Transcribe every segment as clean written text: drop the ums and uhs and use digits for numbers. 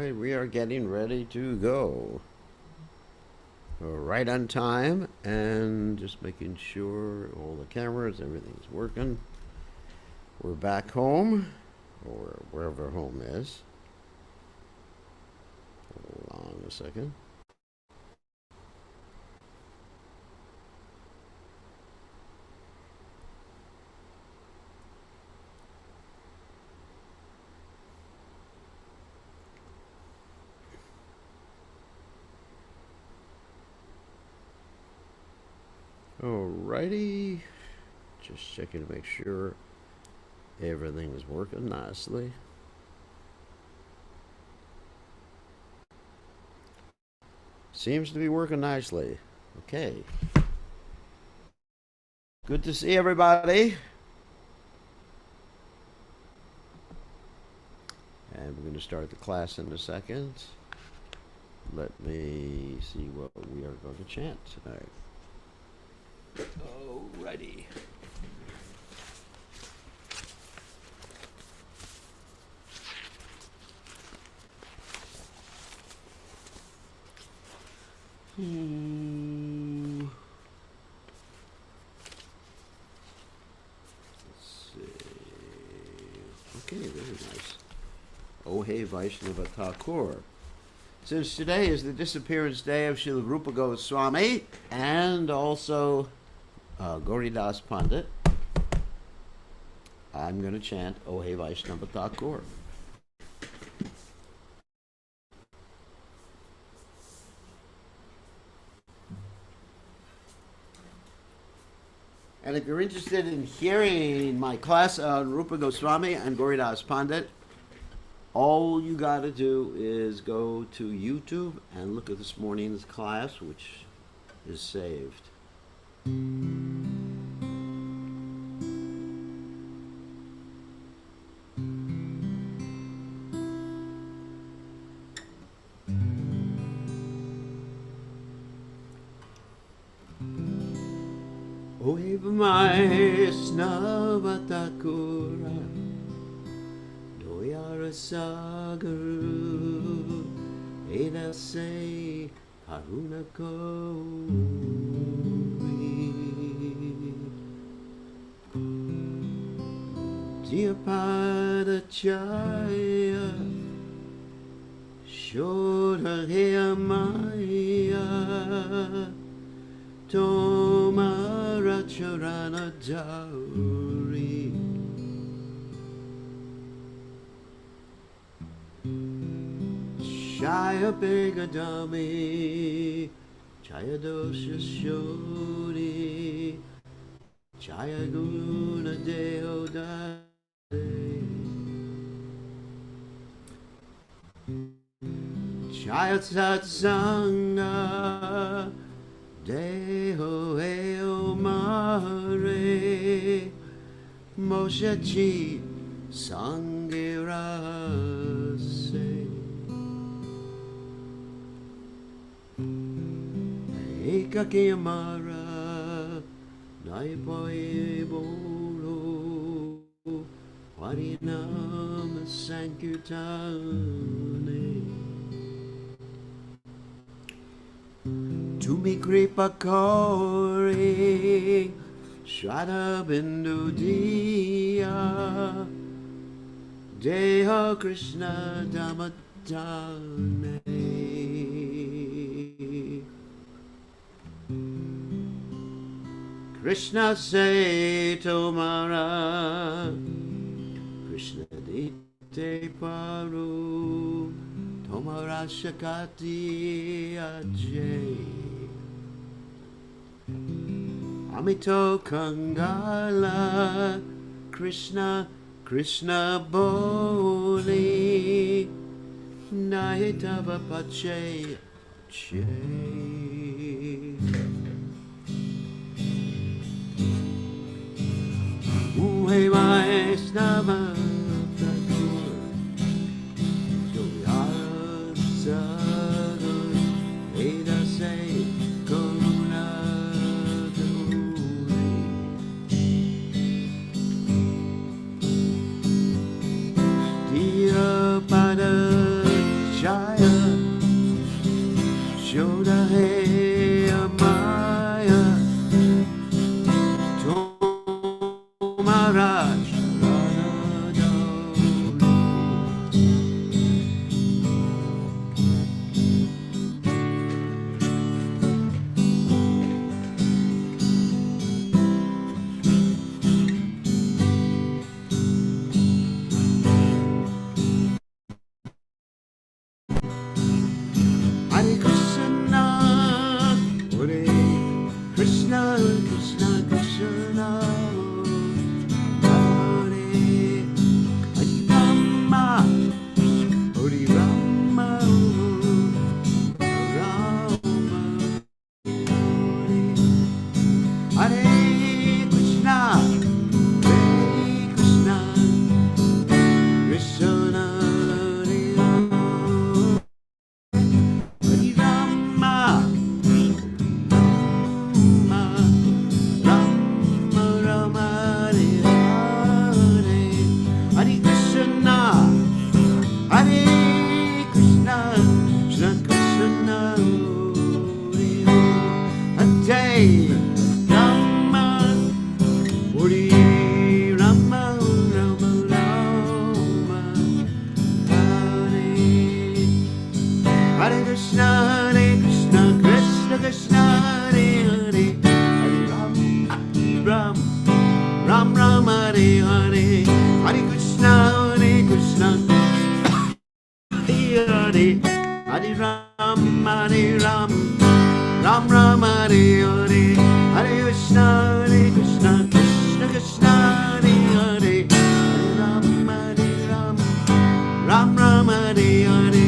right, we are getting ready to go. We're right on time, and just making sure all the cameras, everything's working. We're back home, or wherever home is. Hold on a second. Alrighty, just checking to make sure everything is working nicely. Seems to be working nicely. Okay. Good to see everybody. And we're going to start the class in a second. Let me see what we are going to chant tonight. Alrighty. Let's see. Okay, very nice. Oh Hey Vaishnava Thakur. Since today is the disappearance day of Srila Rupa Goswami and also Gauridas Pandit, I'm going to chant Oh Hey Vaishnava Thakur. And if you're interested in hearing my class on Rupa Goswami and Gauridas Pandit, all you got to do is go to YouTube and look at this morning's class, which is saved. Oeva Vaishnava Thakura Doyara Sagaru Eda Se Haruna Kori Diapada Chaya Shoda Hea Maya Tomara Charana Dauri Shaya Begadami Chaya Dosha Shori Chaya Guna Deodade Chaya Satsanga Deho Eo Mare Moshe Chi Sangirase Eka Kiyamara Naipoe Bolo Harinam Sankirtane Tumi Kripa Kori Shraddha Bindu Diya Deha Krishna Damatane Krishna Se Tomara Krishna Dite Paru Tomara Shakati Ajay Amito Kangala Krishna Krishna Boli Nahitava Pache Che Uhe Vaishnava Thakur Doyara Sagar Veda Say Karuna Duri Dira Pada Shah Krishna, Krishna, Krishna, Hare Rama, Hare Rama, Rama, Hare Krishna, Hare Krishna, Krishna, Hare Rama, Hare Rama, Rama, Rama, Hare Hare Krishna, Hare Krishna, Krishna Krishna, Hare Rama, Hare Rama, Rama Rama, Hare Hare Krishna, Krishna Krishna, Hare Hare, Hare Ram, Ram Ram, Hare Hare, Hare Krishna, Hare Hare Ram, Hare Ram, Ram Ram, Hare Hare, Hare Krishna, Krishna Krishna, Hare Hare, Hare Ram, Hare Ram, Ram Ram, Hare Hare,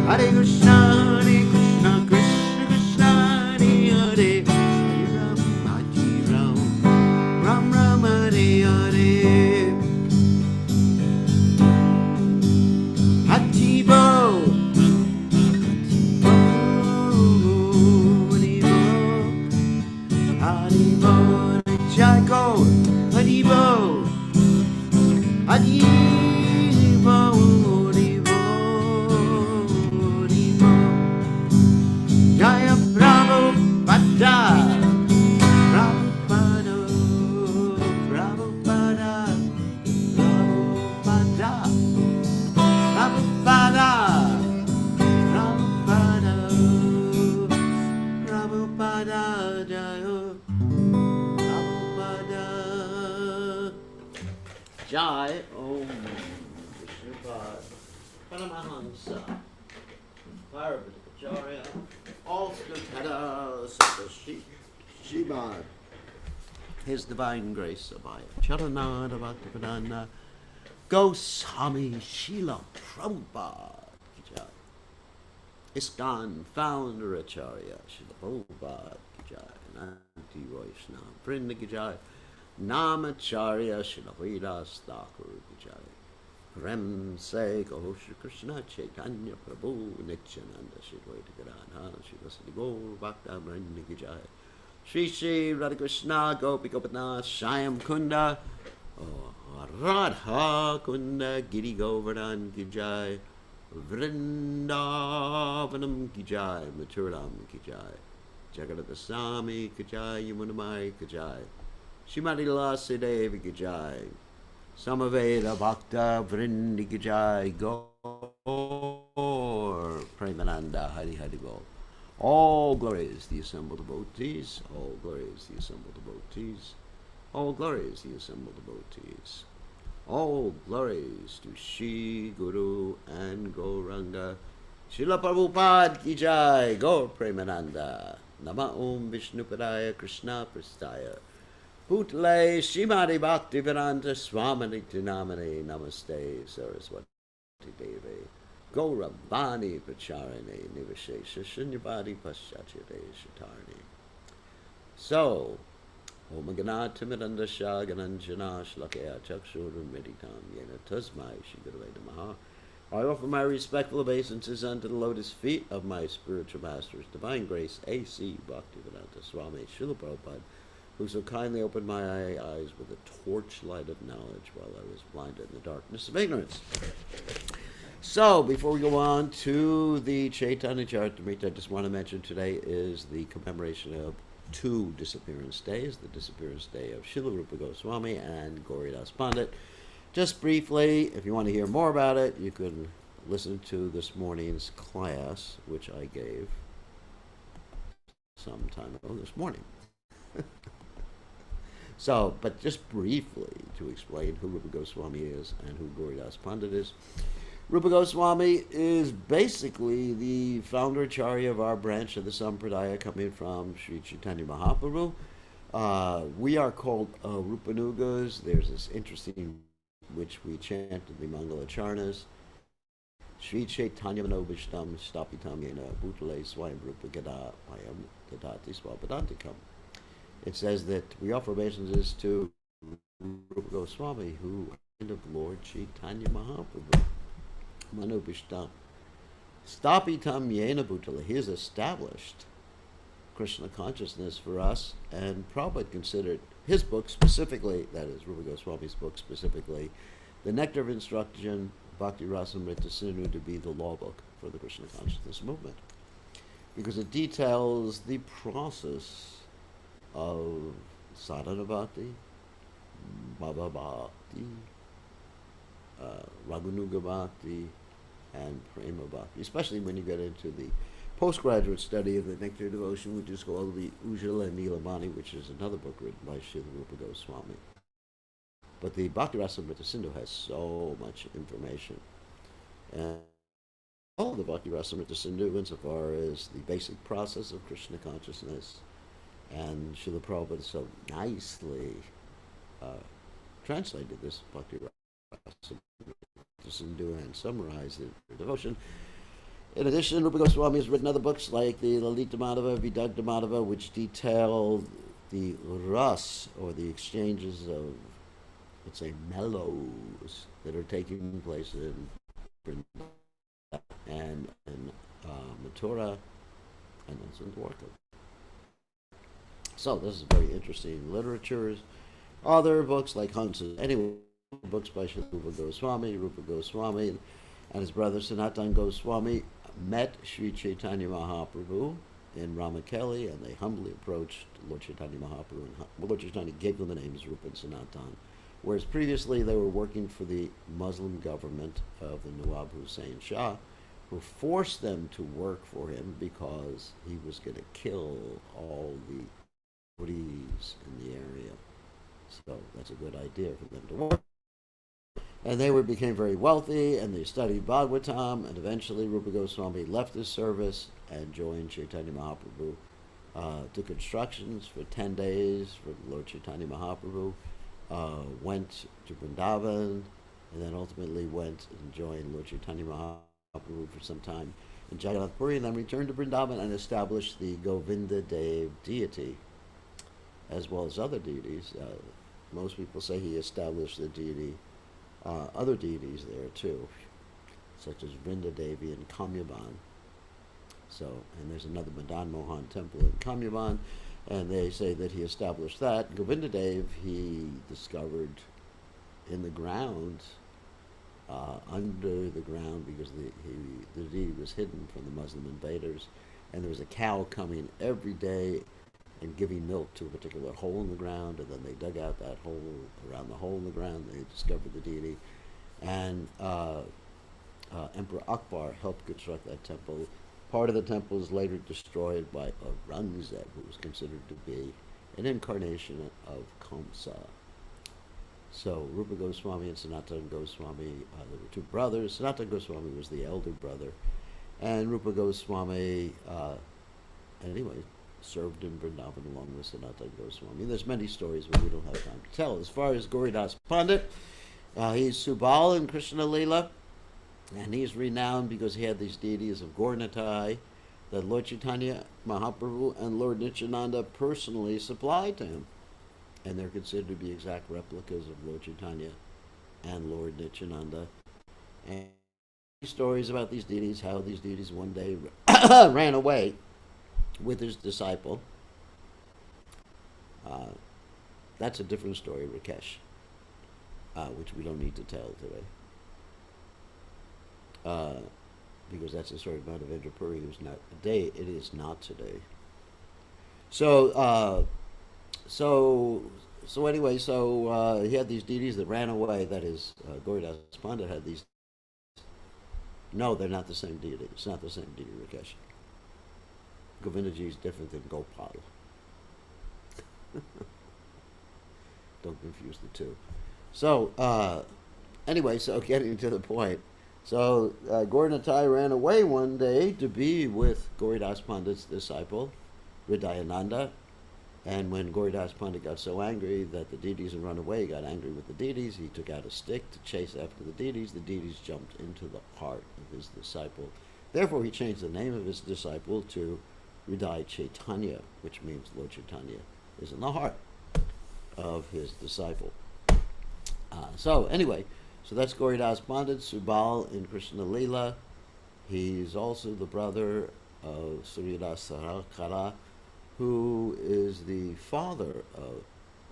Hare Krishna, Krishna Krishna, Hare Hare, Hare Ram, Ram Ram, Hare Hare. Hatibo, Haribo, Jago, Haribo, Haribo, Haribo, Haribo, Jaya Prabhupada, Prabhupada, Prabhupada, Prabhupada, Prabhupada, Prabhupada, Prabhupada, Jaya Prabhupada, Jai Om Vishnupada, Paramahansa, Parvacharya, all Tada Satashi Shiva, His Divine Grace Abhaya, Charanada Bhaktivedanta, Goswami Srila Prabhupada, Jai. ISKCON founder Acharya Srila Prabhupada, Jai. Nanti Vaishnava Vrinda, Jai. Namacharya Srila Vidas Thakur, Jai. Prem Se Gaur Shri Krishna Chaitanya Prabhu Nityananda Shri Dvaita Gadadhara Shri Vasadi Gaur Bhakta Vrinda, Jai. Shri Shri Radha Krishna Gopi Gopinath Shyam Kunda, Radha Kunda Giri Govardhan Ki Jai, Vrindavanam Ki Jai, Mathuram Ki Jai, Jagadata Sami Ki Jai, Yamunamai Ki Jai, Shrimati Lila Devi Ki Jai, Samaveda Bhakta Vrindi Ki Jai, Gaur Premananda Hari Hari Bol. All glories the assembled devotees, all glories the assembled devotees, all glories the assembled devotees. All glories to Shri Guru and Gauranga. Srila Prabhupada Ki Jai, Gaur Premananda. Nama Om Vishnupadaya Krishna Prastaya. Putle Srimati Bhaktivedanta Swamini Tinamani Namaste Saraswati Devi. Gauravani Pacharane Nivashesha Shunyavadi Paschachate Shatarni. So, Om Ganatimidandasha Gananjana Shlakaya Chakshuru Meditam Yena Tasmai Shigurveda Maha. I offer my respectful obeisances unto the lotus feet of my spiritual masters, Divine Grace A.C. Bhaktivedanta Swami Srila Prabhupada, who so kindly opened my eyes with a torchlight of knowledge while I was blinded in the darkness of ignorance. So, before we go on to the Caitanya Caritamrta, I just want to mention today is the commemoration of two disappearance days, the disappearance day of Srila Rupa Goswami and Gauridas Pandit. Just briefly, if you want to hear more about it, you can listen to this morning's class, which I gave some time ago this morning. So, but just briefly to explain who Rupa Goswami is and who Gauridas Pandit is. Rupa Goswami is basically the founder acharya of our branch of the Sampradaya, coming from Sri Chaitanya Mahaprabhu. We are called Rupanugas. There's this interesting, which we chant in the Mangalacharnas. Sri Caitanya Manobishtam Stapitam Yena Bhutale Swayam Rupa Gada Mayam Dadati Swapadantikam. It says that we offer obeisances to Rupa Goswami, who of Lord Caitanya Mahaprabhu. Manobishtam Stapitam Yena Bhutale. He has established Krishna consciousness for us, and Prabhupada considered his book specifically, that is Rupa Goswami's book specifically, the Nectar of Instruction, Bhakti Rasamrita Sindhu, to be the law book for the Krishna consciousness movement, because it details the process of sadhana bhakti, bhava bhakti, raganuga bhakti, and prema bhakti, especially when you get into the postgraduate study of the Nectar Devotion, which is called the Ujjala and Nilamani, which is another book written by Srila Rupa Goswami. But the Bhakti Rasamrita Sindhu has so much information. And all of the Bhakti Rasamrita Sindhu, insofar as the basic process of Krishna consciousness, and Srila Prabhupada so nicely translated this Bhakti Rasamrita Sindhu and summarized it for devotion. In addition, Rupa Goswami has written other books like the Lalita Madhava, Vidagdha Madhava, which detail the ras, or the exchanges of, let's say, mellows that are taking place in Vrindavan and in Mathura and in Dwarka. So this is very interesting literature. Other books like Hansa, anyway, books by Rupa Goswami and his brother Sanatan Goswami met Sri Caitanya Mahaprabhu in Ramakeli, and they humbly approached Lord Chaitanya Mahaprabhu, and Lord Chaitanya gave them the names Rupa and Sanatan, whereas previously they were working for the Muslim government of the Nawab Hussain Shah, who forced them to work for him because he was going to kill all the Buddhis in the area. So that's a good idea for them to work. And they became very wealthy, and they studied Bhagavatam, and eventually Rupa Goswami left his service and joined Chaitanya Mahaprabhu, took instructions for 10 days from Lord Chaitanya Mahaprabhu, went to Vrindavan, and then ultimately went and joined Lord Chaitanya Mahaprabhu for some time in Jagannath Puri, and then returned to Vrindavan and established the Govinda Dev deity, as well as other deities. Most people say he established the deity, other deities there too, such as Vrinda Devi and Kamyaban. So, and there's another Madan Mohan temple in Kamyaban, and they say that he established that. Govinda Dev he discovered in the ground, under the ground, because the deity was hidden from the Muslim invaders, and there was a cow coming every day and giving milk to a particular hole in the ground, and then they dug out that hole, around the hole in the ground, they discovered the deity. And Emperor Akbar helped construct that temple. Part of the temple was later destroyed by Aurangzeb, who was considered to be an incarnation of Kamsa. So Rupa Goswami and Sanatana Goswami, there were two brothers. Sanatana Goswami was the elder brother, and Rupa Goswami, anyway, served in Vrindavan along with Sanatana Goswami. There's many stories, but we don't have time to tell. As far as Gauridas Pandit, he's Subal in Krishna Lila, and he's renowned because he had these deities of Gaurnatai that Lord Chaitanya Mahaprabhu and Lord Nityananda personally supplied to him. And they're considered to be exact replicas of Lord Chaitanya and Lord Nityananda. And stories about these deities, how these deities one day ran away with his disciple. That's a different story, Rakesh, which we don't need to tell today. Because that's the story of Madhavendra Puri, who's not today. It is not today. So anyway, he had these deities that ran away. That is, Gauridas Pandit had these. No, they're not the same deity. It's not the same deity, Rakesh. Govindaji is different than Gopal. Don't confuse the two. So, anyway, so getting to the point. So, Gaurnatai ran away one day to be with Gauridas Pandit's disciple, Hridayananda, And when Gauridas Pandit got so angry that the deities had run away, he got angry with the deities. He took out a stick to chase after the deities. The deities jumped into the heart of his disciple. Therefore, he changed the name of his disciple to Hridaya Caitanya, which means Lord Chaitanya is in the heart of his disciple. So anyway, so that's Gauridas Pandit, Subal in Krishna Lila. He's also the brother of Suryadas Sarakara, who is the father of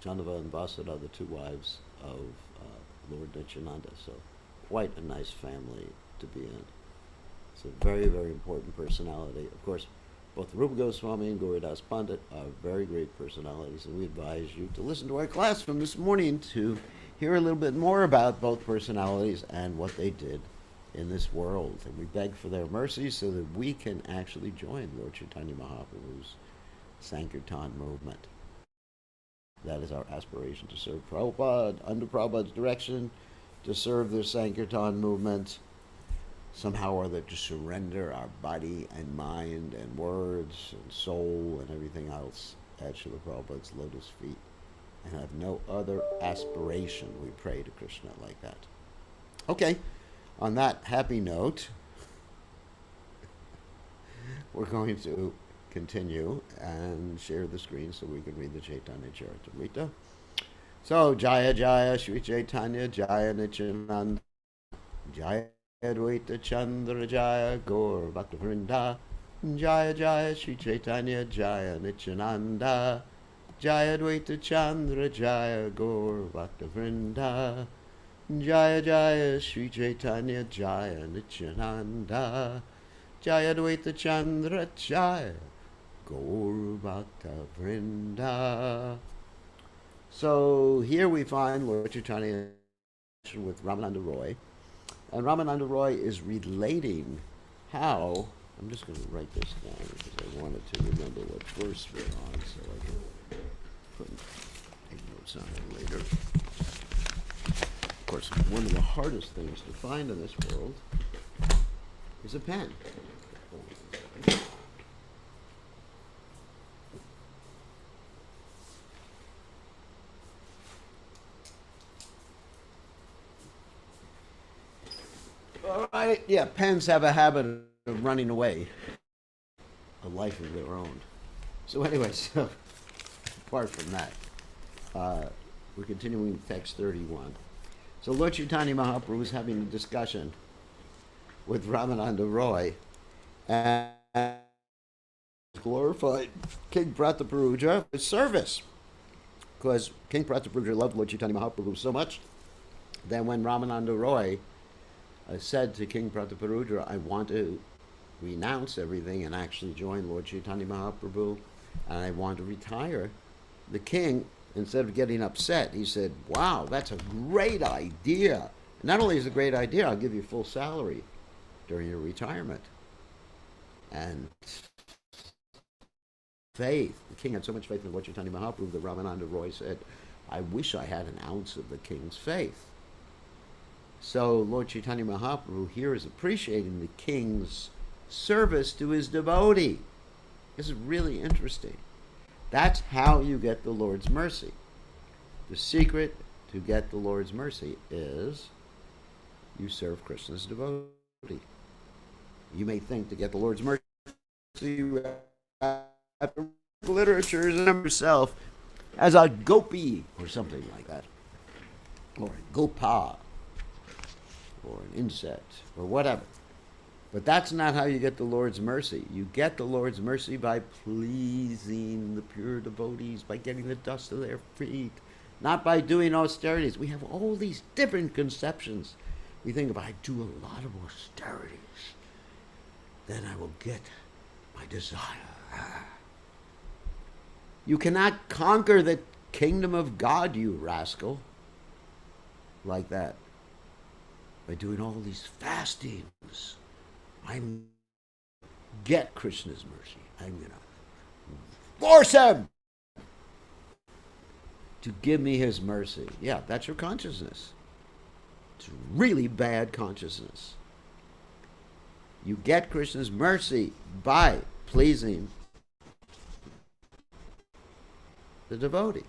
Chandava and Vasudha, the two wives of Lord Nityananda. So quite a nice family to be in. It's a very, very important personality. Of course, both Rupa Goswami and Gauridas Pandit are very great personalities, and we advise you to listen to our class from this morning to hear a little bit more about both personalities and what they did in this world. And we beg for their mercy so that we can actually join Lord Chaitanya Mahaprabhu's Sankirtan movement. That is our aspiration, to serve Prabhupada, under Prabhupada's direction, to serve the Sankirtan movement, somehow or other to surrender our body and mind and words and soul and everything else at Srila Prabhupada's lotus feet, and have no other aspiration. We pray to Krishna like that. Okay, on that happy note, we're going to continue and share the screen so we can read the Caitanya Charitamrta. So, Jaya Jaya Shri Chaitanya Jaya Nityananda Jaya Advaita Chandra Jaya Gaur Bhakta Vrinda Jaya Jaya Shri Chaitanya Jaya Nityananda Jaya Advaita Chandra Jaya Gaur Bhakta Vrinda Jaya Jaya Shri Chaitanya Jaya Nityananda Jaya Advaita Chandra Jaya Gaur Bhakta Vrinda. So here we find Lord Chaitanya with Ramananda Roy. And Ramananda Roy is relating how, I'm just going to write this down because I wanted to remember what verse we're on so I can put notes on it later. Of course, one of the hardest things to find in this world is a pen. All right, yeah, pens have a habit of running away, a life of their own. So anyway, so apart from that, we're continuing with text 31. So Lord Chaitanya Mahaprabhu was having a discussion with Ramananda Roy, and glorified King Prataparudra for service, because King Prataparudra loved Lord Chaitanya Mahaprabhu so much that when Ramananda Roy said to King Prataparudra, I want to renounce everything and actually join Lord Chaitanya Mahaprabhu, and I want to retire, the king, instead of getting upset, he said, wow, that's a great idea. Not only is it a great idea, I'll give you full salary during your retirement. And faith, the king had so much faith in Lord Chaitanya Mahaprabhu that Ramananda Roy said, I wish I had an ounce of the king's faith. So Lord Chaitanya Mahaprabhu here is appreciating the king's service to his devotee. This is really interesting. That's how you get the Lord's mercy. The secret to get the Lord's mercy is you serve Krishna's devotee. You may think to get the Lord's mercy you have to literatures and yourself as a gopi or something like that, or a gopa, or an insect, or whatever. But that's not how you get the Lord's mercy. You get the Lord's mercy by pleasing the pure devotees, by getting the dust of their feet, not by doing austerities. We have all these different conceptions. We think if I do a lot of austerities, then I will get my desire. You cannot conquer the kingdom of God, you rascal, like that. By doing all these fastings, I'm get Krishna's mercy. I'm going to force him to give me his mercy. Yeah, that's your consciousness. It's really bad consciousness. You get Krishna's mercy by pleasing the devotee.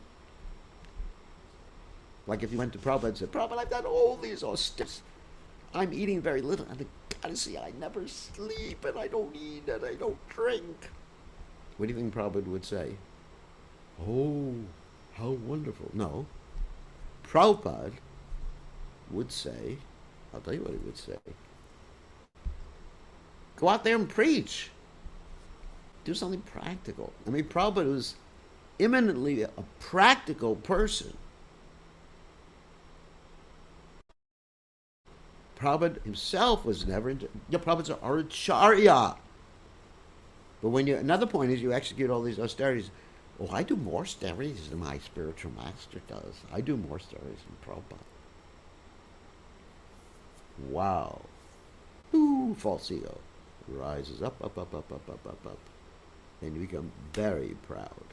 Like if you went to Prabhupada and said, Prabhupada, I've done all these austerities. I'm eating very little. And gotta see, I never sleep, and I don't eat, and I don't drink. What do you think Prabhupada would say? Oh, how wonderful. No. Prabhupada would say, I'll tell you what he would say. Go out there and preach. Do something practical. I mean, Prabhupada was eminently a practical person. Prabhupada himself was never into... Yeah, Prabhupada's are acharya. But when you... Another point is you execute all these austerities. Oh, I do more austerities than my spiritual master does. I do more austerities than Prabhupada. Wow. Ooh, false ego. Rises up, up, up, up, up, up, up, up. And you become very proud.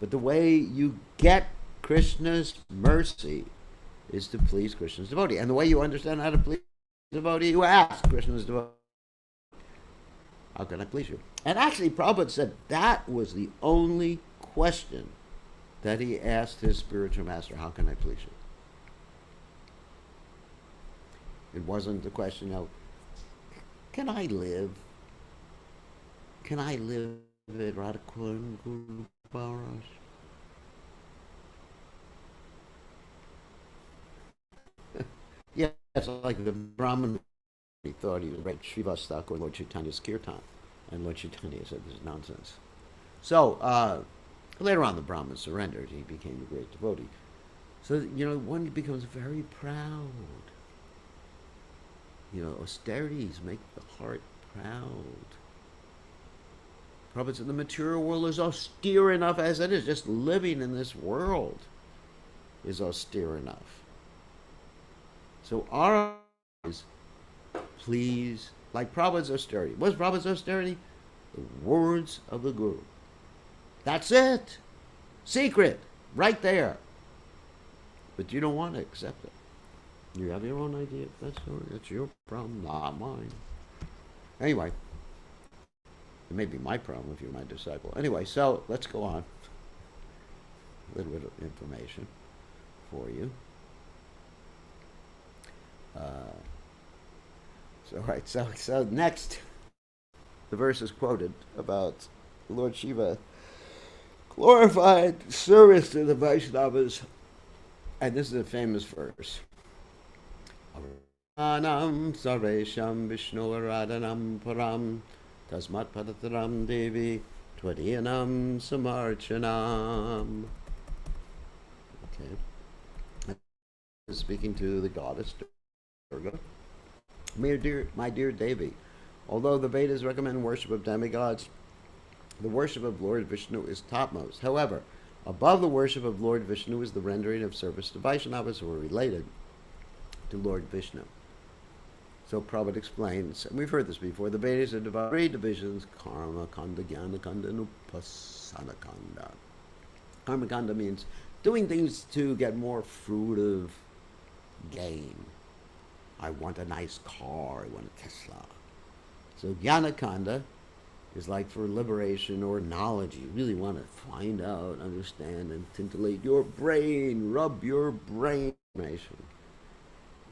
But the way you get Krishna's mercy is to please Krishna's devotee. And the way you understand how to please the devotee, you ask Krishna's devotee, how can I please you? And actually, Prabhupada said that was the only question that he asked his spiritual master, how can I please you? It wasn't the question of, can I live? Can I live at Radhakund Guru Maharaj? Yeah, it's like the Brahmin, he thought he was read Srivastaka or Lord Chaitanya's Kirtan. And Lord Chaitanya said this is nonsense. So, later on the Brahmin surrendered. He became a great devotee. So, one becomes very proud. Austerities make the heart proud. Prabhupada said the material world is austere enough as it is. Just living in this world is austere enough. So our eyes, please, like Prabhupada's austerity. What's Prabhupada's austerity? The words of the Guru. That's it. Secret. Right there. But you don't want to accept it. You have your own idea. That's your problem, not mine. Anyway, it may be my problem if you're my disciple. Anyway, so let's go on. A little bit of information for you. So next, the verse is quoted about Lord Shiva glorified service to the Vaishnavas, and this is a famous verse. Anam sarvesham Vishnu aradanam param tasmat padataram devi tvadiyanam samarchanam. Okay. Speaking to the goddess Durga. My dear Devi, although the Vedas recommend worship of demigods, the worship of Lord Vishnu is topmost. However, above the worship of Lord Vishnu is the rendering of service to Vaishnavas who are related to Lord Vishnu. So Prabhupada explains, and we've heard this before, the Vedas are divided into 3 divisions: Karma Kanda, Jnana Kanda, and Upasana Kanda. Karma Kanda means doing things to get more fruitive gain. I want a nice car, I want a Tesla. So Jnana Kanda is like for liberation or knowledge. You really want to find out, understand, and titillate your brain, rub your brain.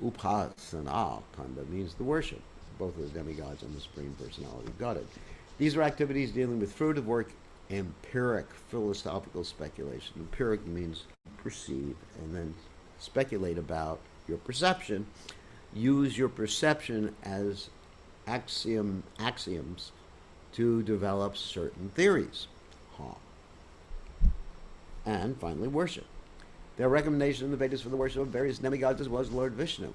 Upasana Kanda means the worship, both of the demigods and the Supreme Personality of Godhead. These are activities dealing with fruitive work, empiric, philosophical speculation. Empiric means perceive, and then speculate about your perception. Use your perception as axioms to develop certain theories. And finally, worship. There are recommendations in the Vedas for the worship of various demigods as well as Lord Vishnu.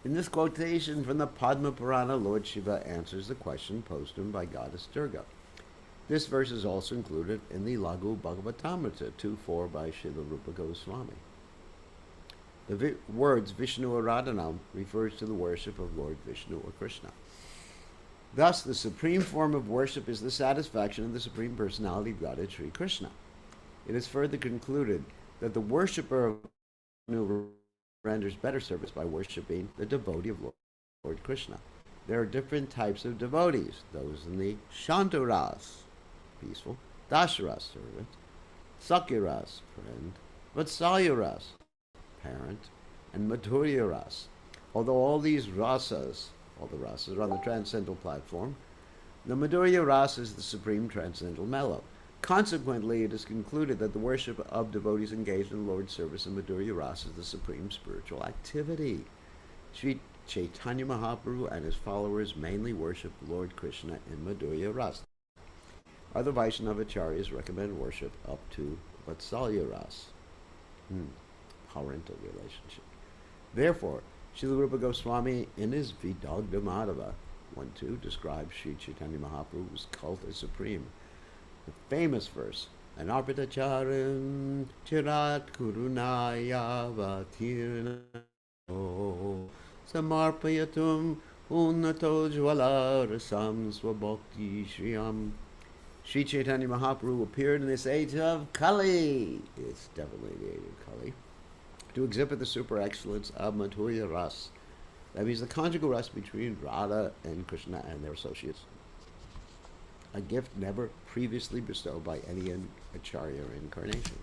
In this quotation from the Padma Purana, Lord Shiva answers the question posed to him by Goddess Durga. This verse is also included in the Lagu Bhagavatamrita 2.4 by Srila Rupa Goswami. The words Vishnu Aradhanam refers to the worship of Lord Vishnu or Krishna. Thus, the supreme form of worship is the satisfaction of the Supreme Personality of Godhead, Sri Krishna. It is further concluded that the worshipper of Vishnu renders better service by worshiping the devotee of Lord Krishna. There are different types of devotees, those in the Shantaras, peaceful, Dasharas, servant, Sakyaras, friend, Vatsalyaras, parent, and Madhuryaras. Although all the rasas are on the transcendental platform, the Madhurya Rasa is the supreme transcendental mellow. Consequently, it is concluded that the worship of devotees engaged in the Lord's service in Madhurya Rasa is the supreme spiritual activity. Sri Caitanya Mahaprabhu and his followers mainly worship Lord Krishna in Madhurya Rasa. Other Vaishnava acharyas recommend worship up to Vatsalya Rasa, parental relationship. Therefore, Srila Rupa Goswami in his Vidagdha Madhava 1-2 describes Sri Chaitanya Mahaprabhu's cult as supreme. The famous verse, Anarpitacharam Chirat Kurunaya Vatirna Samarpayatum Unato Jwala Rasam Swabhakti Shriyam. Sri Chaitanya Mahaprabhu appeared in this age of Kali. It's definitely the age of Kali, to exhibit the super excellence of Madhurya Ras. That means the conjugal rest between Radha and Krishna and their associates. A gift never previously bestowed by any acharya or incarnation.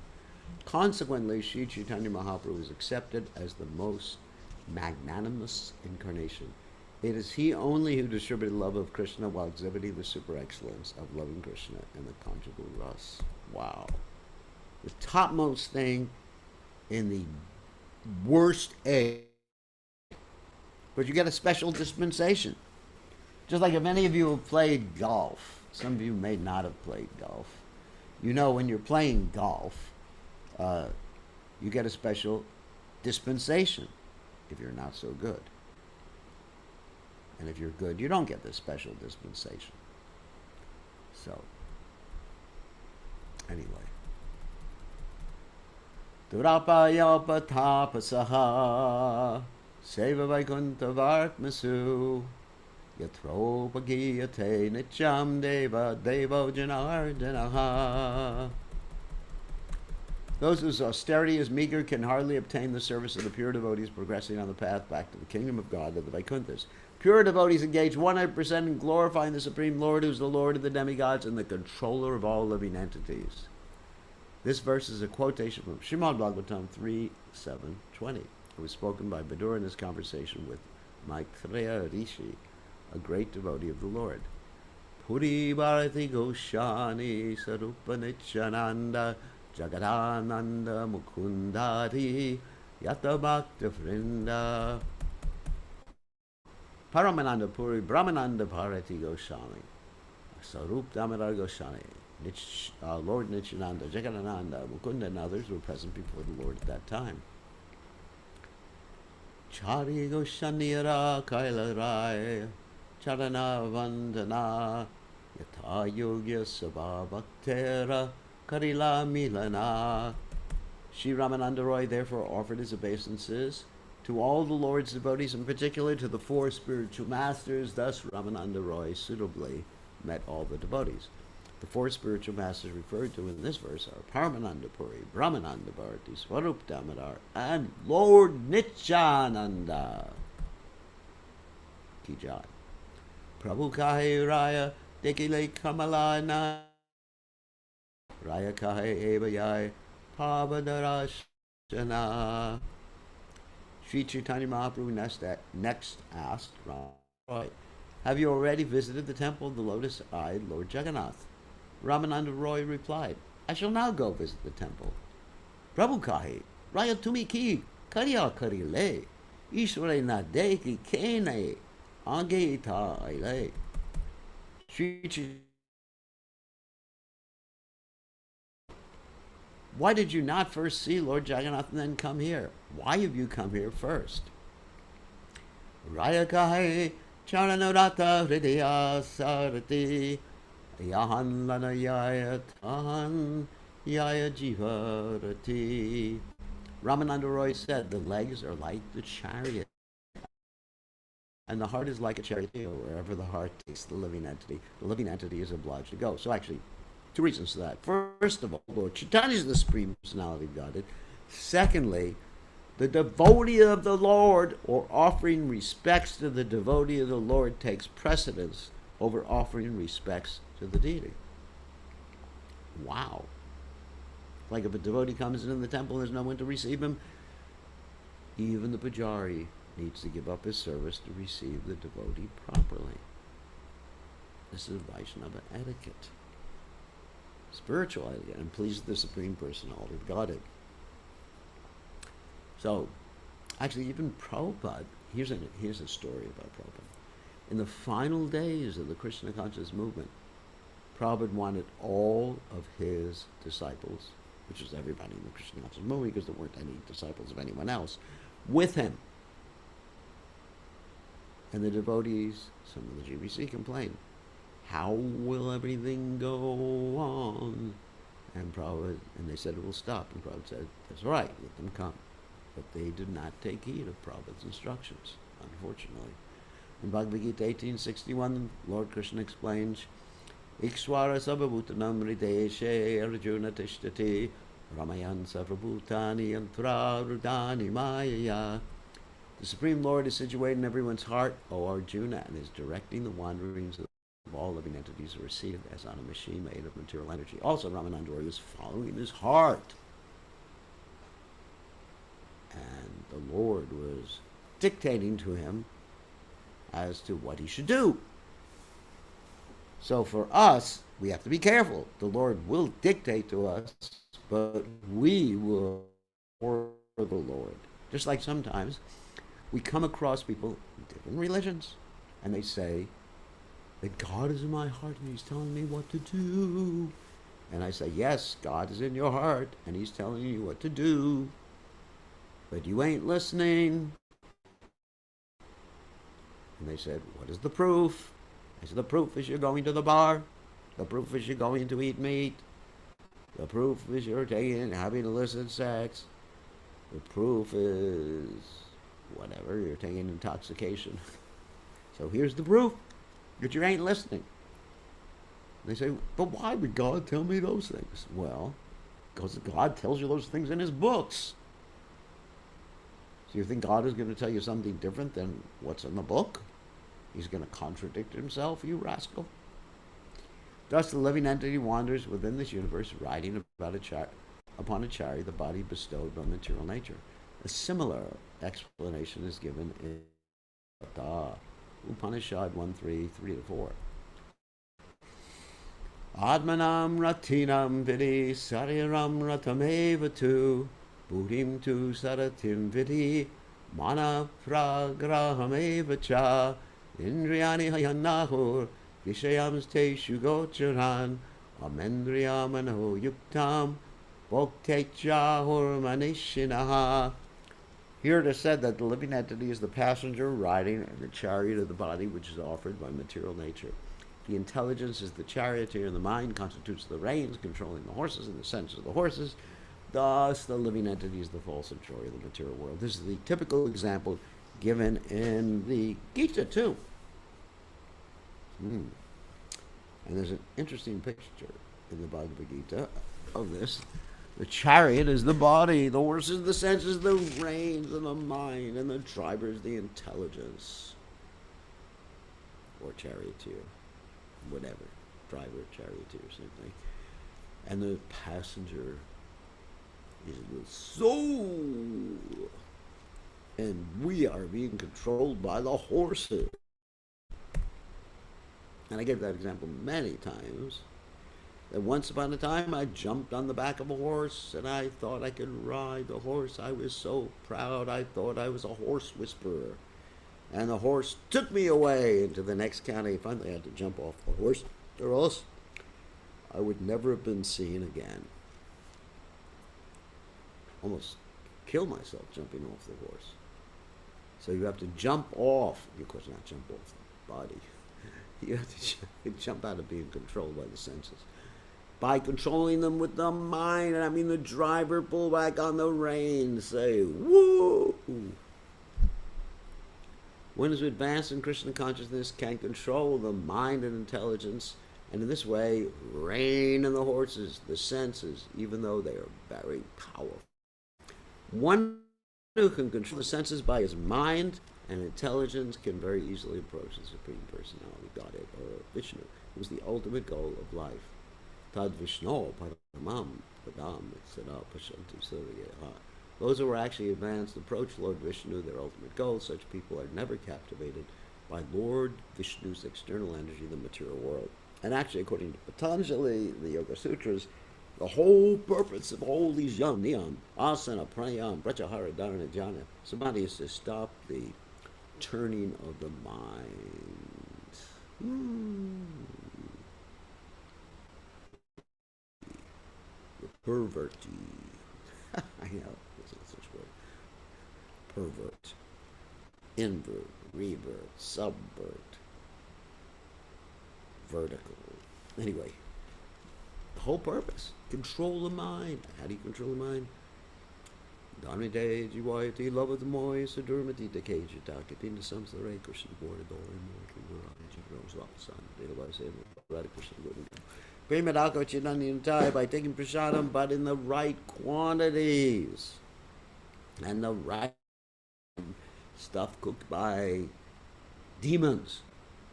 Consequently, Sri Chaitanya Mahaprabhu is accepted as the most magnanimous incarnation. It is he only who distributed love of Krishna while exhibiting the super excellence of loving Krishna in the conjugal ras. Wow. The topmost thing in the worst age. But you get a special dispensation. Just like if any of you have played golf, some of you may not have played golf. You know when you're playing golf, you get a special dispensation if you're not so good. And if you're good, you don't get this special dispensation. So, anyway. Durapayapa tapasaha seva vaikunta vartmasu yatropagiyate nityam deva devo janardanaha. Those whose austerity is meager can hardly obtain the service of the pure devotees progressing on the path back to the kingdom of God, of the Vaikunthas. Pure devotees engage 100% in glorifying the Supreme Lord, who is the Lord of the demigods and the controller of all living entities. This verse is a quotation from Srimad Bhagavatam 3.7.20. It was spoken by Vidura in his conversation with Maitreya Rishi, a great devotee of the Lord. Puri Bharati Goshani Sarupa Nityananda Jagadananda Mukundari Yata Bhakta Vrinda. Paramananda Puri Brahmananda Bharati Goswami, Sarup Damodar Goswami, Lord Nityananda, Jagadananda, Mukunda, and others were present before the Lord at that time. Chari Goshanira Kaila Rai, Charana Vandana, Yata Yogya Sabha Bhaktera, Karila Milana. Sri Ramananda Roy therefore offered his obeisances to all the Lord's devotees, in particular to the four spiritual masters. Thus, Ramananda Roy suitably met all the devotees. The four spiritual masters referred to in this verse are Paramananda Puri, Brahmananda Bharati, Swarup Damodar, and Lord Nityananda. Ki Jai. Prabhu Kahe Raya Dekile Kamalana Raya Kahe Evayai Pavadarashana. Sri Chaitanya Mahaprabhu next asked Roy, have you already visited the temple of the lotus-eyed Lord Jagannath? Ramananda Roy replied, I shall now go visit the temple. Prabhu Kahi, Raya Tumi Ki, Kariya Karile, Ishware Nade Ki Kene, Angeita Aile. Why did you not first see Lord Jagannath and then come here? Why have you come here first? Raya Kahi, Charanurata Hridaya Sarati, Yahan Lanayaya Tahan Yaya Jivarati. Ramananda Roy said, the legs are like the chariot, and the heart is like a chariot. Wherever the heart takes the living entity is obliged to go. So actually, two reasons for that. First of all, Lord Chaitanya is the Supreme Personality of Godhead. Secondly, the devotee of the Lord, or offering respects to the devotee of the Lord, takes precedence over offering respects to the deity. Wow. Like if a devotee comes in the temple and there's no one to receive him, even the pujari needs to give up his service to receive the devotee properly. This is Vaishnava etiquette. Spiritual etiquette, and please the Supreme Personality of Godhead. So, actually, even Prabhupada, here's a story about Prabhupada. In the final days of the Krishna conscious movement, Prabhupada wanted all of his disciples, which was everybody in the Krishna conscious movement, because there weren't any disciples of anyone else, with him. And the devotees, some of the GBC, complained, how will everything go on? And they said it will stop. And Prabhupada said, that's right, let them come. But they did not take heed of Prabhupada's instructions, unfortunately. In Bhagavad Gita 1861, Lord Krishna explains, Ikshvara sabhabhutanam rideshe arjuna tishtati ramayan sarvabhutani yantra rudani maya. The Supreme Lord is situated in everyone's heart, O Arjuna, and is directing the wanderings of all living entities who are seated as on a machine made of material energy. Also, Ramananda Roy was following his heart. And the Lord was dictating to him as to what he should do. So for us, we have to be careful. The Lord will dictate to us, but we will follow the Lord. Just like sometimes we come across people in different religions, and they say that God is in my heart and he's telling me what to do. And I say, yes, God is in your heart and he's telling you what to do, but you ain't listening. And they said, what is the proof? I said, the proof is you're going to the bar. The proof is you're going to eat meat. The proof is you're having illicit sex. The proof is whatever, you're taking intoxication. So here's the proof that you ain't listening. They say, but why would God tell me those things? Well, because God tells you those things in his books. So you think God is going to tell you something different than what's in the book? He's going to contradict himself, you rascal. Thus the living entity wanders within this universe, riding upon a chariot, the body bestowed by material nature. A similar explanation is given in Upanishad 1:3-4. Admanam ratinam vidi sariram ratameva tu buddhim tu saratim vidi mana pragrahameva cha indriyani hayanahur vishayams te shugocharan amendriyamano yuktam bhoktechahur manishinaha. Here it is said that the living entity is the passenger riding in the chariot of the body, which is offered by material nature. The intelligence is the charioteer, and the mind constitutes the reins, controlling the horses and the senses of the horses. Thus, the living entity is the false centurion of the material world. This is the typical example given in the Gita, too. And there's an interesting picture in the Bhagavad Gita of this. The chariot is the body, the horse is the senses, the reins, and the mind, and the driver is the intelligence. Or charioteer, whatever. Driver, charioteer, same thing. And the passenger is the soul. And we are being controlled by the horses. And I gave that example many times. That once upon a time I jumped on the back of a horse and I thought I could ride the horse. I was so proud. I thought I was a horse whisperer. And the horse took me away into the next county. Finally I had to jump off the horse, or else I would never have been seen again. Almost killed myself jumping off the horse. So you have to jump off, of course not jump off the body. You have to jump out of being controlled by the senses. By controlling them with the mind, and I mean the driver, pull back on the reins, say, woo! One who advanced in Krishna consciousness can control the mind and intelligence, and in this way rein in the horses, the senses, even though they are very powerful. One who can control the senses by his mind and intelligence can very easily approach the Supreme Personality, Godhead, or Vishnu, who is the ultimate goal of life. Tad Vishnu Padam, Pashanti Surya. Those who are actually advanced approach Lord Vishnu, their ultimate goal. Such people are never captivated by Lord Vishnu's external energy, the material world. And actually, according to Patanjali, the Yoga Sutras, the whole purpose of all these niyam, asana, pranayam, pratyahara, dharana, jhana, samadhi is to stop the turning of the mind. The perverty. I know, there's no such word. Pervert, invert, revert, subvert, vertical. Anyway, the whole purpose, control the mind. How do you control the mind? Dharmite, Jivayati, love of the Moy, Sadurmati, Dekajita, Katina Samsare, Krishna, Boradori, Morki, Grows up, son, Delavase, Radha Krishna, Good. Premadako Chidanyantai by taking prasadam, but in the right quantities. And the right stuff cooked by demons.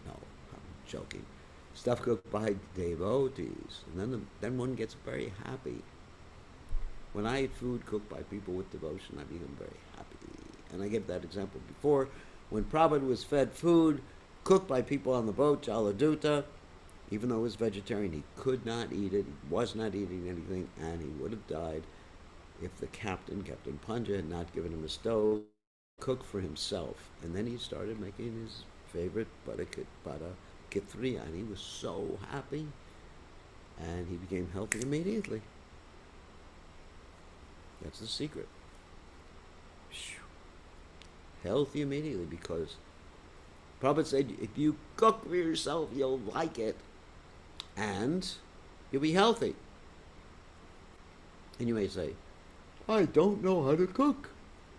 No, I'm joking. Stuff cooked by devotees. And then one gets very happy. When I eat food cooked by people with devotion, I become very happy. And I gave that example before. When Prabhupada was fed food cooked by people on the boat, Jaladuta, even though he was vegetarian, he could not eat it. He was not eating anything, and he would have died if the Captain Panja, had not given him a stove, cook for himself. And then he started making his favorite Bada Kitri, and he was so happy. And he became healthy immediately. That's the secret. Healthy immediately, because Prabhupada said, if you cook for yourself, you'll like it. And you'll be healthy. And you may say, I don't know how to cook.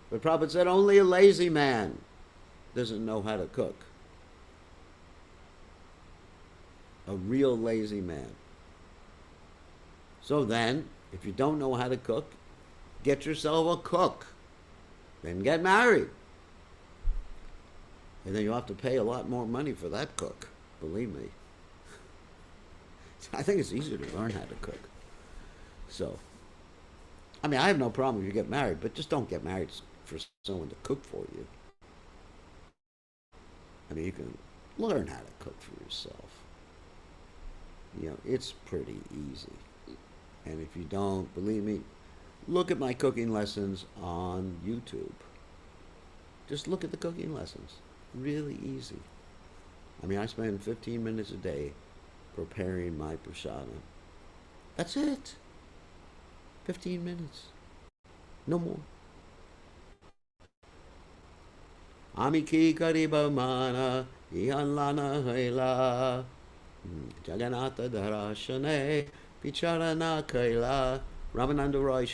But Prabhupada said, only a lazy man doesn't know how to cook. A real lazy man. So then, if you don't know how to cook, get yourself a cook. Then get married. And then you'll have to pay a lot more money for that cook, believe me. I think it's easier to learn how to cook. So, I mean, I have no problem if you get married, but just don't get married for someone to cook for you. I mean, you can learn how to cook for yourself. You know, it's pretty easy. And if you don't, believe me, look at my cooking lessons on YouTube. Just look at the cooking lessons. Really easy. I mean, I spend 15 minutes a day preparing my prasadam. That's it. 15 minutes. No more. Amiki kariba mana ihanlana haila Jagannatha darashane Picharana kaila. Ramananda Roy,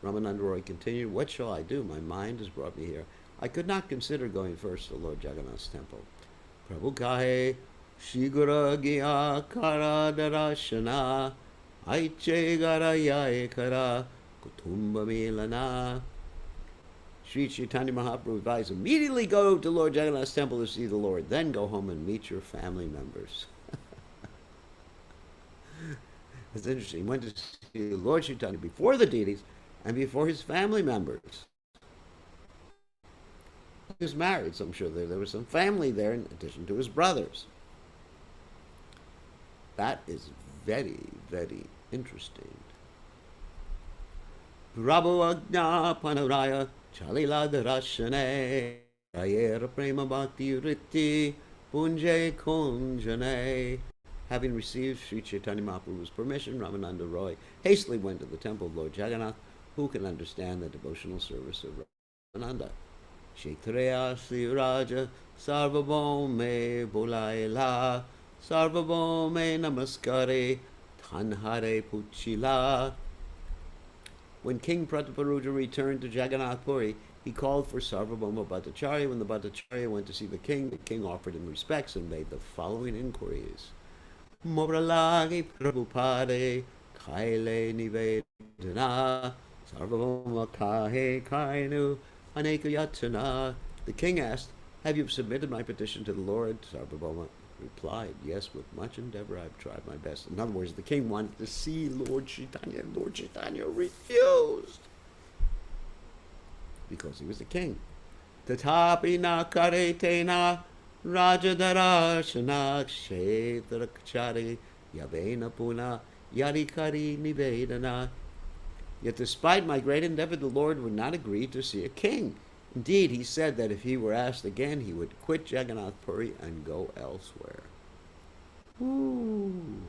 Ramananda Roy continued, what shall I do? My mind has brought me here. I could not consider going first to Lord Jagannath's temple. Prabhu kahe Shigura Gya Kara Darashana Aiche Garaya Kara Kutumba Milana. Sri Chaitanya Mahaprabhu advised, immediately go to Lord Jagannath's temple to see the Lord, then go home and meet your family members. It's interesting. He went to see Lord Chaitanya before the deities and before his family members. He was married, so I'm sure there was some family there in addition to his brothers. That is very, very interesting. Prabhu Agna Panaraya Chalila Darashane Ayera Prema Bhakti Ritti Punje Kunjane. Having received Sri Chaitanya Mahaprabhu's permission, Ramananda Roy hastily went to the temple of Lord Jagannath. Who can understand the devotional service of Ramananda? Kshetriya Sri Raja Sarvabhaume Bolaila Sarvabhaume Namaskare Tanhare Puchila. When King Prataparuja returned to Jagannath Puri, he called for Sarvabhauma Bhattacharya. When the Bhattacharya went to see the king offered him respects and made the following inquiries. Moralagi Prabhupade Kaile Nivedana Sarvabhauma Kahe Kainu Aneka Yatana. The king asked, have you submitted my petition to the Lord? Sarvabhauma replied, "Yes, with much endeavor I've tried my best." In other words, the king wanted to see Lord Caitanya, and Lord Caitanya refused because he was the king. Tatapi na karetena rajadarashana kshetrakchari yavena puna yarikari nivedana. Yet despite my great endeavor, the Lord would not agree to see a king. Indeed, he said that if he were asked again, he would quit Jagannath Puri and go elsewhere. Ooh.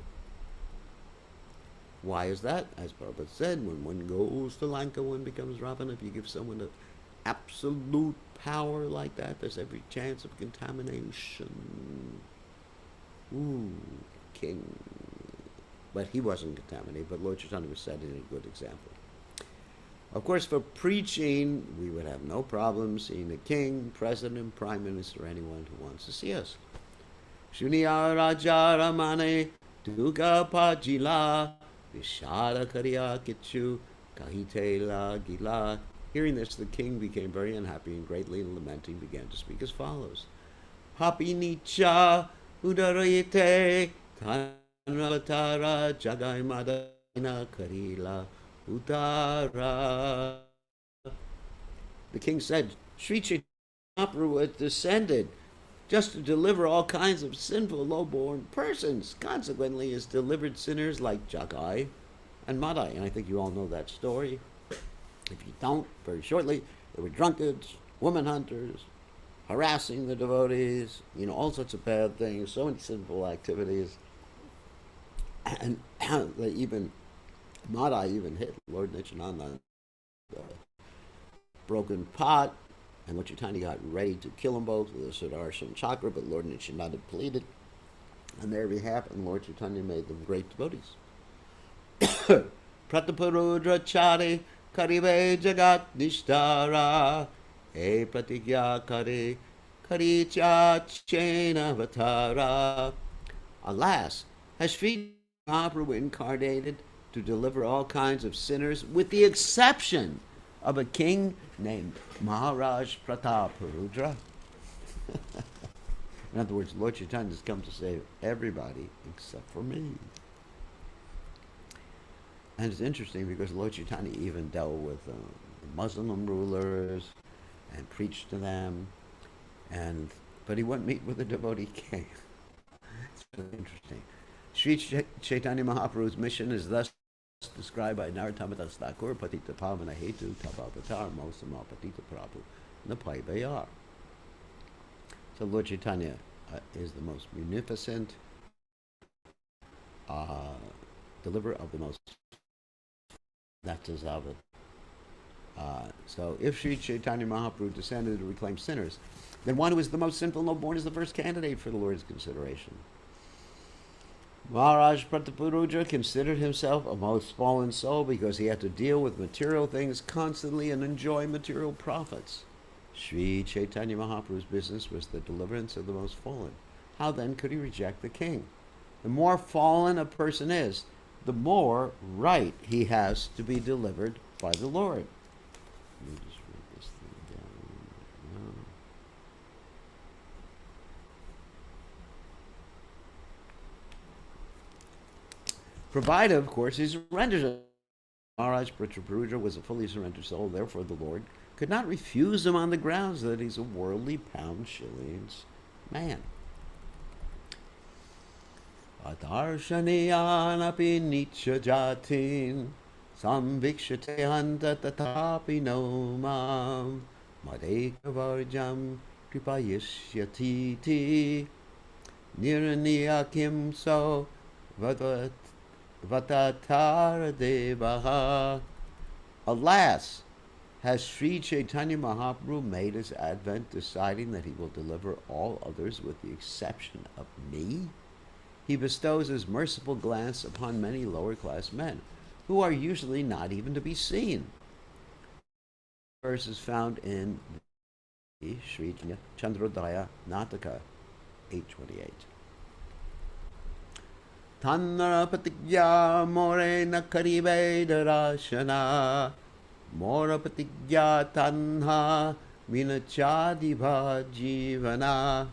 Why is that? As Prabhupada said, when one goes to Lanka, one becomes Ravana. If you give someone an absolute power like that, there's every chance of contamination. Ooh, king. But he wasn't contaminated, but Lord Chaitanya was setting a good example. Of course, for preaching, we would have no problem seeing the king, president, prime minister, anyone who wants to see us. Shuniya Raja Ramane Duga Pajila Vishara Kariya Kichu Kahitela Gila. Hearing this, the king became very unhappy and greatly lamenting began to speak as follows. Papi Nicha Udarayite Tanravatara Jagai Madana Karila Uttara. The king said, Sri Chaitanya Mahaprabhu had descended just to deliver all kinds of sinful, low-born persons. Consequently, he has delivered sinners like Jagai and Madai. And I think you all know that story. If you don't, very shortly, they were drunkards, woman hunters, harassing the devotees, all sorts of bad things, so many sinful activities. And they even Madai even hit Lord Nityananda the broken pot, and Lord Chaitanya got ready to kill them both with a Sudarshan chakra, but Lord Nityananda pleaded on their behalf, and Lord Chaitanya made them great devotees. Prataparudra chari karive jagat nishtara e pratigya kari karicha chena vatara. Alas, has Sri Mahaprabhu incarnated to deliver all kinds of sinners, with the exception of a king named Maharaj Prataparudra. In other words, Lord Chaitanya has come to save everybody except for me. And it's interesting because Lord Chaitanya even dealt with the Muslim rulers and preached to them, but he wouldn't meet with the devotee king. It's really interesting. Sri Chaitanya Mahaprabhu's mission is thus described by Naratamata Thakur, Patita Pavana Hetu, Tapavatar, Mosama Patita Prabhu, Napai Bayar. So Lord Chaitanya is the most munificent deliverer of the most. That's his avid. So if Sri Chaitanya Mahaprabhu descended to reclaim sinners, then one who is the most sinful and low-born is the first candidate for the Lord's consideration. Maharaj Prataparudra considered himself a most fallen soul because he had to deal with material things constantly and enjoy material profits. Sri Chaitanya Mahaprabhu's business was the deliverance of the most fallen. How then could he reject the king? The more fallen a person is, the more right he has to be delivered by the Lord. Let me just read this thing down. Provided, of course, he surrenders. Maharaj Prataparudra was a fully surrendered soul, therefore the Lord could not refuse him on the grounds that he's a worldly pound shillings man. Adarshaniyan nicha jatin samvikshate hanta tatapi nomam madekavarjam kripayishyatiti niraniyakim so vatatara devaha. Alas, has Sri Chaitanya Mahaprabhu made his advent deciding that he will deliver all others with the exception of me? He bestows his merciful glance upon many lower-class men, who are usually not even to be seen. The verse is found in the Sri Chandrodaya Nataka 828. Tanna patigya more na karive darashana mora patigya tanha minachadibha jivana.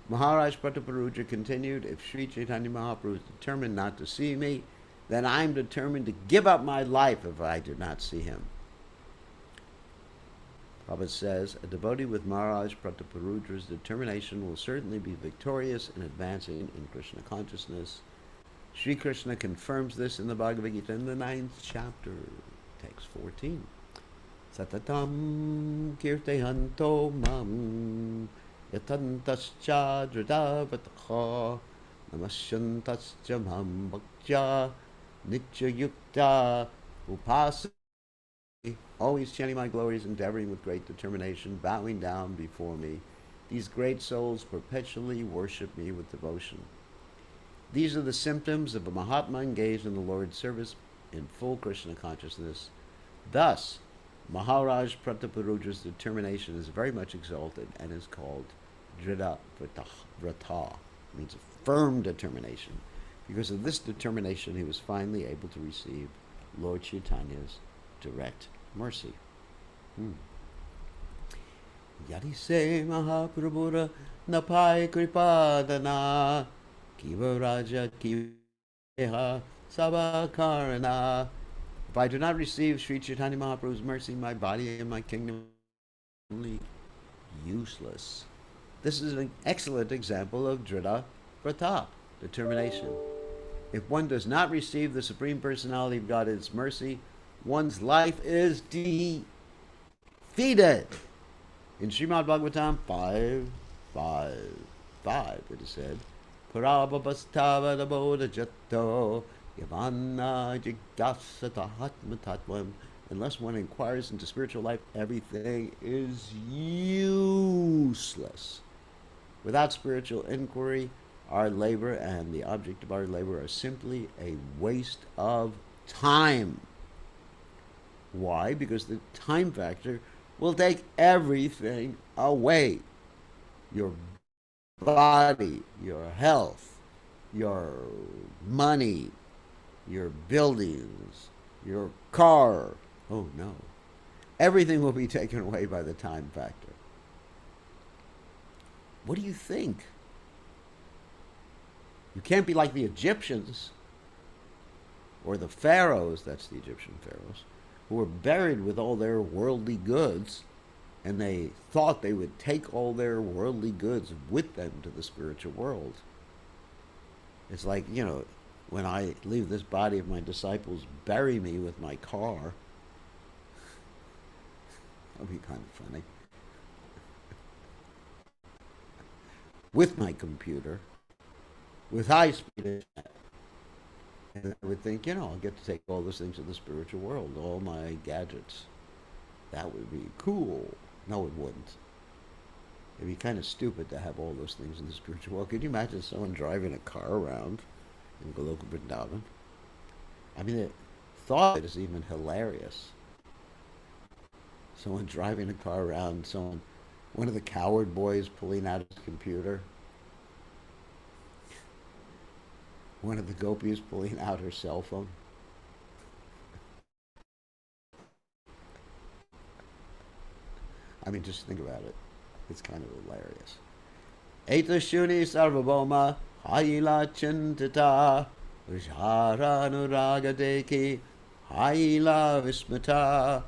Maharaj Prataparudra continued, if Sri Chaitanya Mahaprabhu is determined not to see me, then I'm determined to give up my life if I do not see him. Prabhupada says, a devotee with Maharaj Prataparudra's determination will certainly be victorious in advancing in Krishna consciousness. Sri Krishna confirms this in the Bhagavad Gita in the 9th chapter, text 14. Satatam kirtehanto mam yatantascha dritavatha namasyantascha mam bhaktya nityayukta upasa. Always chanting my glories, endeavoring with great determination, bowing down before me. These great souls perpetually worship me with devotion. These are the symptoms of a Mahatma engaged in the Lord's service in full Krishna consciousness. Thus, Maharaj Prataparudra's determination is very much exalted and is called Drida Vrata, means a firm determination. Because of this determination, he was finally able to receive Lord Chaitanya's direct mercy. Yadi se Mahaprabhura napai kripadana kiva raja kiva sabakarana. If I do not receive Sri Chaitanya Mahaprabhu's mercy, my body and my kingdom are only useless. This is an excellent example of Drida Vrata, determination. If one does not receive the Supreme Personality of God's mercy, one's life is defeated. In Srimad Bhagavatam 5:5, it is said, Parabhavastava Bodha Jato Yavanna Jigasata Hatmatatvam. Unless one inquires into spiritual life, everything is useless. Without spiritual inquiry, our labor and the object of our labor are simply a waste of time. Why? Because the time factor will take everything away. Your body, your health, your money, your buildings, your car. Oh no. Everything will be taken away by the time factor. What do you think? You can't be like the Egyptians or the pharaohs, that's the Egyptian pharaohs, who were buried with all their worldly goods, and they thought they would take all their worldly goods with them to the spiritual world. It's like, when I leave this body of my disciples, bury me with my car. That'll be kind of funny. With my computer, with high-speed internet. And I would think, I'll get to take all those things to the spiritual world, all my gadgets. That would be cool. No, it wouldn't. It'd be kind of stupid to have all those things in the spiritual world. Could you imagine someone driving a car around in Goloka Vrindavan? I mean, the thought of it is even hilarious. Someone driving a car around, one of the coward boys pulling out his computer. One of the gopis pulling out her cell phone. I mean, just think about it. It's kind of hilarious. Eta shuni sarvabhoma haila chintata vishara nuraga deki haila vismata.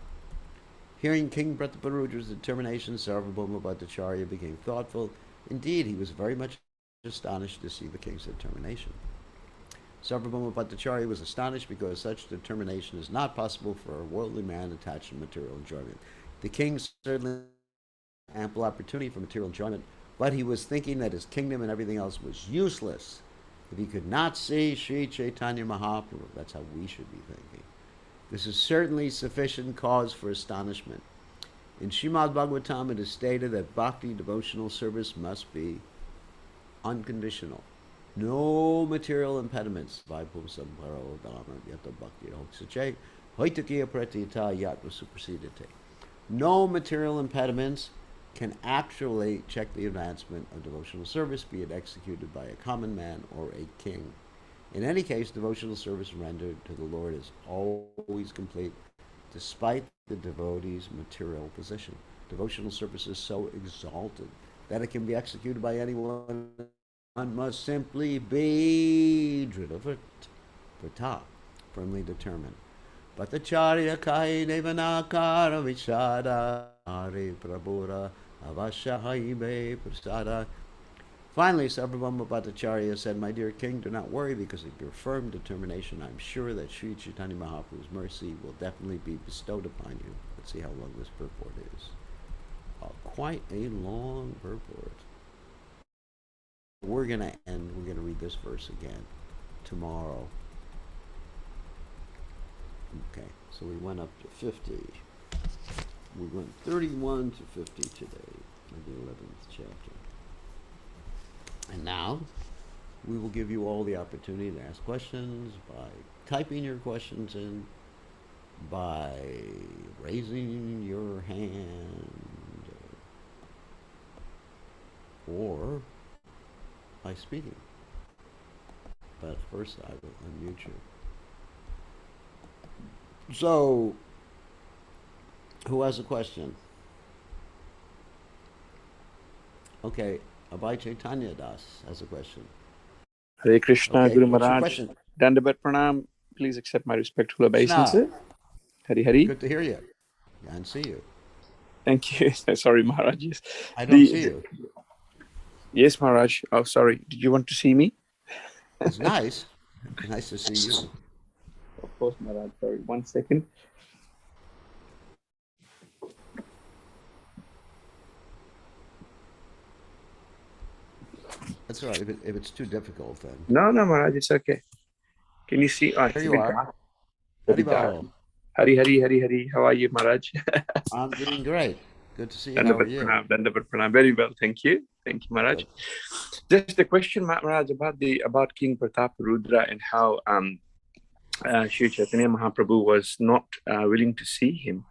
Hearing King Prataparudra's determination, Sarvabhauma Bhattacharya became thoughtful. Indeed, he was very much astonished to see the king's determination. Sarvabhauma Bhattacharya was astonished because such determination is not possible for a worldly man attached to material enjoyment. The king certainly had ample opportunity for material enjoyment, but he was thinking that his kingdom and everything else was useless if he could not see Sri Chaitanya Mahaprabhu. That's how we should be thinking. This is certainly sufficient cause for astonishment. In Srimad Bhagavatam, it is stated that bhakti, devotional service, must be unconditional. No material impediments. No material impediments can actually check the advancement of devotional service, be it executed by a common man or a king. In any case, devotional service rendered to the Lord is always complete, despite the devotee's material position. Devotional service is so exalted that it can be executed by anyone. One must simply be Drita, firmly determined. But the Charya Kai Devanakara Vishada Ari Prabhura Avashahaibe Prasada. Finally, Sarvabhauma Bhattacharya said, "My dear king, do not worry because of your firm determination. I'm sure that Sri Chaitanya Mahaprabhu's mercy will definitely be bestowed upon you." Let's see how long this purport is. Quite a long purport. We're going to read this verse again tomorrow. Okay, so we went up to 50. We went 31 to 50 today, in the 11th chapter. And now, we will give you all the opportunity to ask questions by typing your questions in, by raising your hand, or by speaking. But first, I will unmute you. So, who has a question? Okay, Abhay Chaitanya Das has a question. Hare Krishna, Okay, Guru what's your Maharaj. question? Dandavat Pranam. Please accept my respectful obeisance. Krishna, Hari Hari. good to hear you and see you. Thank you. Sorry, Maharaj. Yes. I don't see you. Yes, Maharaj. Oh, sorry. Did you want to see me? It's nice. Nice to see you. Of course, Maharaj. Sorry. 1 second. That's all right. If it's too difficult, then. No, Maharaj. It's okay. Can you see? Oh, there you are. Hari Hari, Hari Hari. How are you, Maharaj? I'm doing great. Good to see you. How are you? Dandavat Pranam. Very well. Thank you. Thank you, Maharaj. Good. Just a question, Maharaj, about King Prataparudra and how Sri Chaitanya Mahaprabhu was not willing to see him.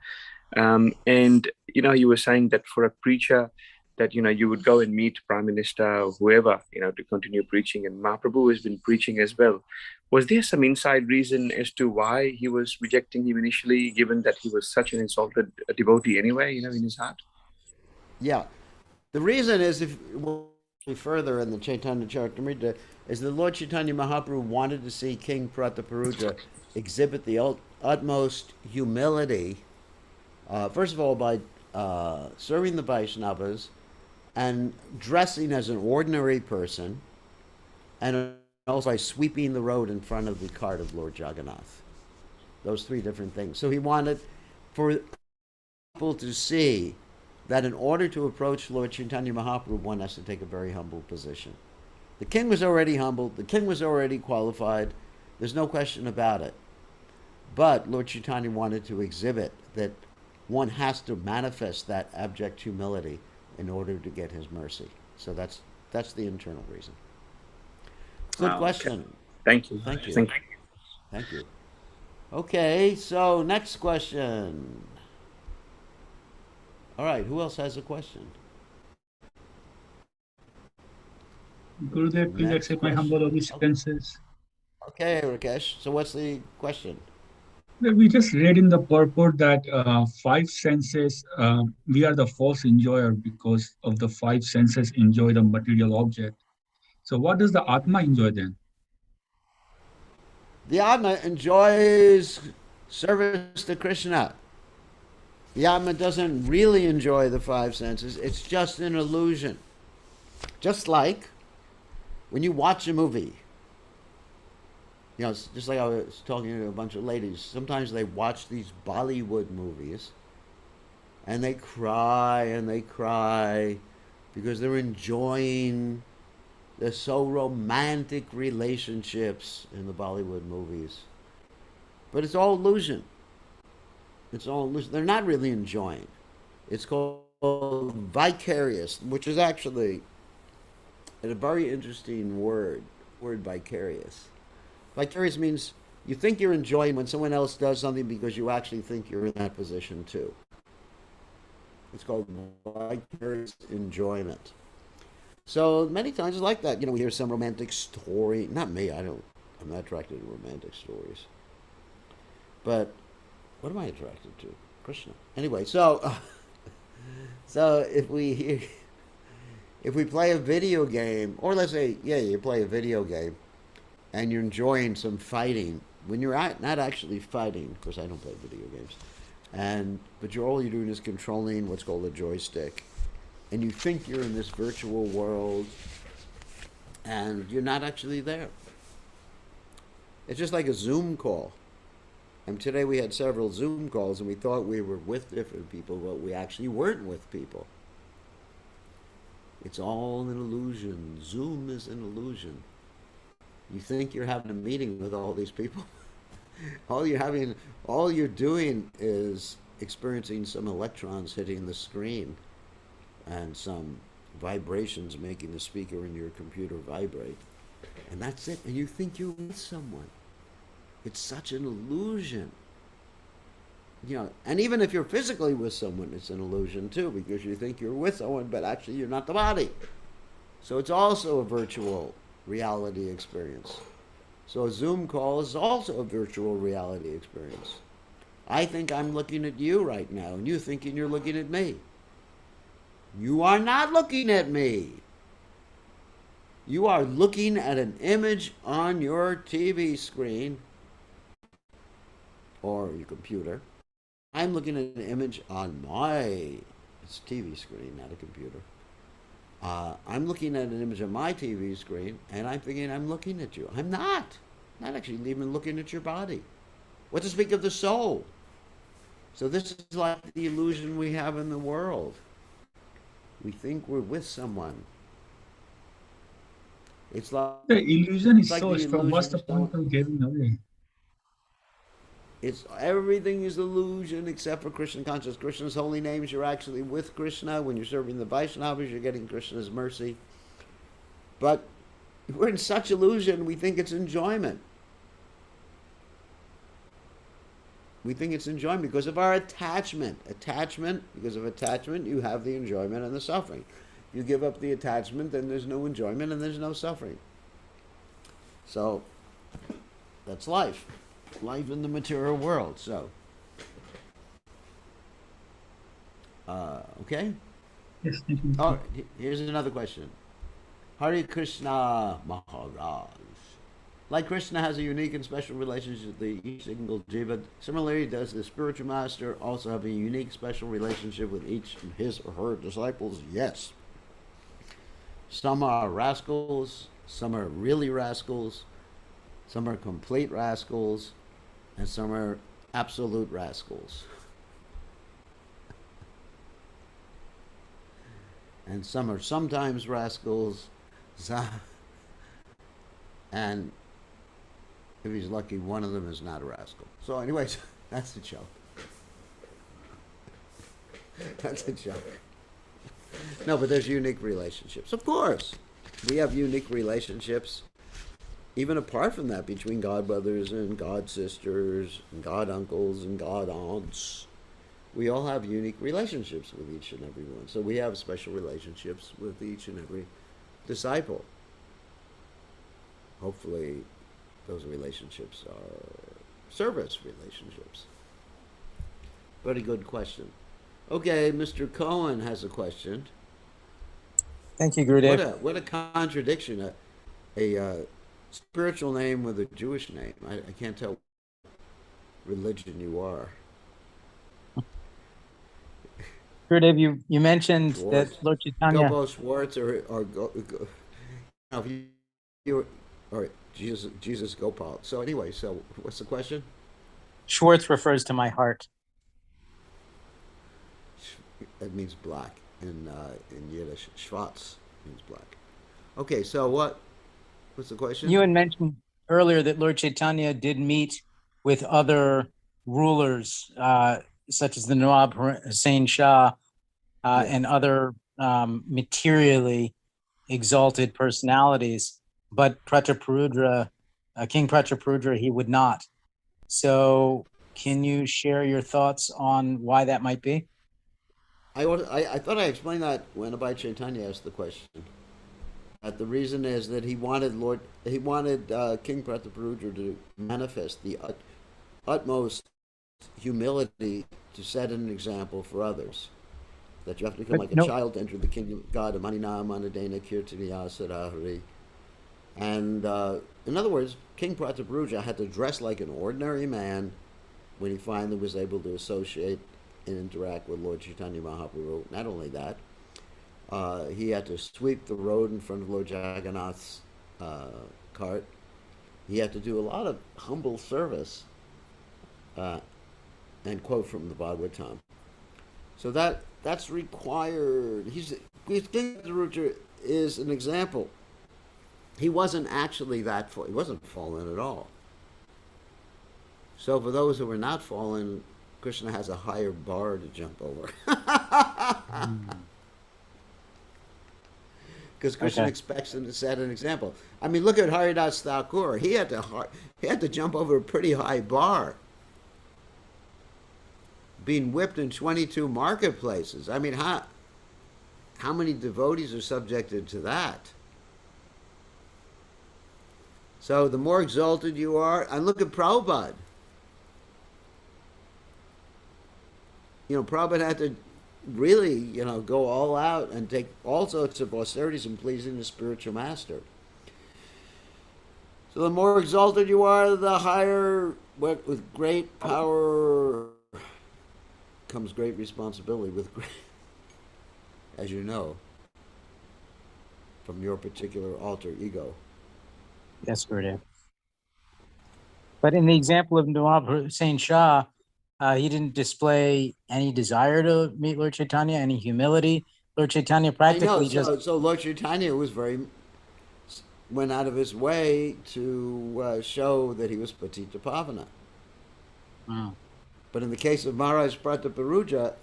And, you were saying that for a preacher, that, you would go and meet Prime Minister or whoever, to continue preaching. And Mahaprabhu has been preaching as well. Was there some inside reason as to why he was rejecting him initially, given that he was such an insulted devotee anyway, in his heart? Yeah. The reason is, if we'll go further in the Caitanya Caritamrta, is the Lord Chaitanya Mahaprabhu wanted to see King Prataparudra exhibit the utmost humility, first of all, by serving the Vaishnavas and dressing as an ordinary person, and also by sweeping the road in front of the cart of Lord Jagannath. Those three different things. So he wanted for people to see that in order to approach Lord Chaitanya Mahaprabhu, one has to take a very humble position. The king was already humble. The king was already qualified. There's no question about it. But Lord Chaitanya wanted to exhibit that one has to manifest that abject humility in order to get his mercy. So that's the internal reason. Good question. Okay. Thank you. Thank you. Thank you. Thank you. Okay, so next question. All right, who else has a question? Gurudev, please accept my humble obeisances. Okay, Rakesh. So what's the question? We just read in the purport that 5 senses, we are the false enjoyer because of the 5 senses enjoy the material object. So what does the Atma enjoy then? The Atma enjoys service to Krishna. The Atma doesn't really enjoy the 5 senses. It's just an illusion. Just like when you watch a movie. It's just like I was talking to a bunch of ladies. Sometimes they watch these Bollywood movies and they cry because they're enjoying the so romantic relationships in the Bollywood movies. But it's all illusion. It's all illusion. They're not really enjoying. It's called vicarious, which is actually a very interesting word vicarious. Vicarious means you think you're enjoying when someone else does something because you actually think you're in that position too. It's called vicarious enjoyment. So many times it's like that. We hear some romantic story. Not me. I'm not attracted to romantic stories. But what am I attracted to? Krishna. Anyway, so if we If we play a video game, or let's say, yeah, you play a video game and you're enjoying some fighting, when you're not actually fighting, of course I don't play video games, but all you're doing is controlling what's called a joystick, and you think you're in this virtual world, and you're not actually there. It's just like a Zoom call. And today we had several Zoom calls, and we thought we were with different people, but we actually weren't with people. It's all an illusion. Zoom is an illusion. You think you're having a meeting with all these people. all you're doing is experiencing some electrons hitting the screen and some vibrations making the speaker in your computer vibrate. And that's it. And you think you're with someone. It's such an illusion. And even if you're physically with someone, it's an illusion too, because you think you're with someone, but actually you're not the body. So it's also a virtual reality experience. So a Zoom call is also a virtual reality experience. I think I'm looking at you right now, and you thinking you're looking at me. You are not looking at me. You are looking at an image on your TV screen or your computer. I'm looking at an image on it's a TV screen, not a computer. I'm looking at an image on my TV screen, and I'm thinking I'm looking at you. I'm not. I'm not actually even looking at your body. What to speak of the soul? So this is like the illusion we have in the world. We think we're with someone. It's like The illusion is like so the strong. What's the illusions point of giving away? Everything is illusion except for Krishna consciousness. Krishna's holy names, you're actually with Krishna. When you're serving the Vaishnavas, you're getting Krishna's mercy. But we're in such illusion, we think it's enjoyment. We think it's enjoyment because of our attachment. Because of attachment, you have the enjoyment and the suffering. You give up the attachment, then there's no enjoyment and there's no suffering. So, that's life. Life in the material world. So, okay? Yes, thank you. All right, here's another question. Hare Krishna Maharaj. Like Krishna has a unique and special relationship with each single jiva, similarly does the spiritual master also have a unique special relationship with each of his or her disciples? Yes. Some are rascals, some are really rascals, some are complete rascals, and some are absolute rascals. And some are sometimes rascals, and if he's lucky, one of them is not a rascal. So anyways, that's a joke. That's a joke. No, but there's unique relationships. Of course. We have unique relationships, even apart from that, between god brothers and god sisters, and god uncles and god aunts. We all have unique relationships with each and every one. So we have special relationships with each and every disciple. Hopefully, those relationships are service relationships. Very good question. Okay, Mr. Cohen has a question. Thank you, Gurudev. What a contradiction. A spiritual name with a Jewish name. I can't tell what religion you are. Gurudev, you mentioned Schwartz. that Lord Chaitanya... Gobo Schwartz or if you or Jesus Gopal. So anyway, so what's the question? Schwartz refers to my heart. That means black in Yiddish. Schwarz means black. Okay, so what's the question? You had mentioned earlier that Lord Chaitanya did meet with other rulers, such as the Nawab Hussain Shah and other materially exalted personalities, but Prataparudra, King Prataparudra, he would not. So can you share your thoughts on why that might be? I thought I explained that when Abhay Chaitanya asked the question. That the reason is that he wanted King Prataparudra to manifest the utmost humility to set an example for others. that you have to become like a child to enter the kingdom of God. Amanina Manadena Kirtaniya Sarahari. And in other words, King Prataparuja had to dress like an ordinary man when he finally was able to associate and interact with Lord Chaitanya Mahaprabhu. Not only that, he had to sweep the road in front of Lord Jagannath's cart. He had to do a lot of humble service, and quote from the Bhagavatam. So that's required. King Prataparuja is an example. He wasn't actually he wasn't fallen at all. So for those who were not fallen, Krishna has a higher bar to jump over. Because Krishna expects him to set an example. I mean, look at Haridas Thakur. He had to jump over a pretty high bar. Being whipped in 22 marketplaces. I mean, how many devotees are subjected to that? So the more exalted you are, and look at Prabhupada. Prabhupada had to really, go all out and take all sorts of austerities in pleasing the spiritual master. So the more exalted you are, the higher, with great power comes great responsibility, as you know, from your particular alter ego. Yes, Gurudev. But in the example of Nawab Hussain Shah, he didn't display any desire to meet Lord Chaitanya, any humility. Lord Chaitanya practically so Lord Chaitanya went out of his way to show that he was Patita Pavana. Wow. But in the case of Maharaj Prataparuja,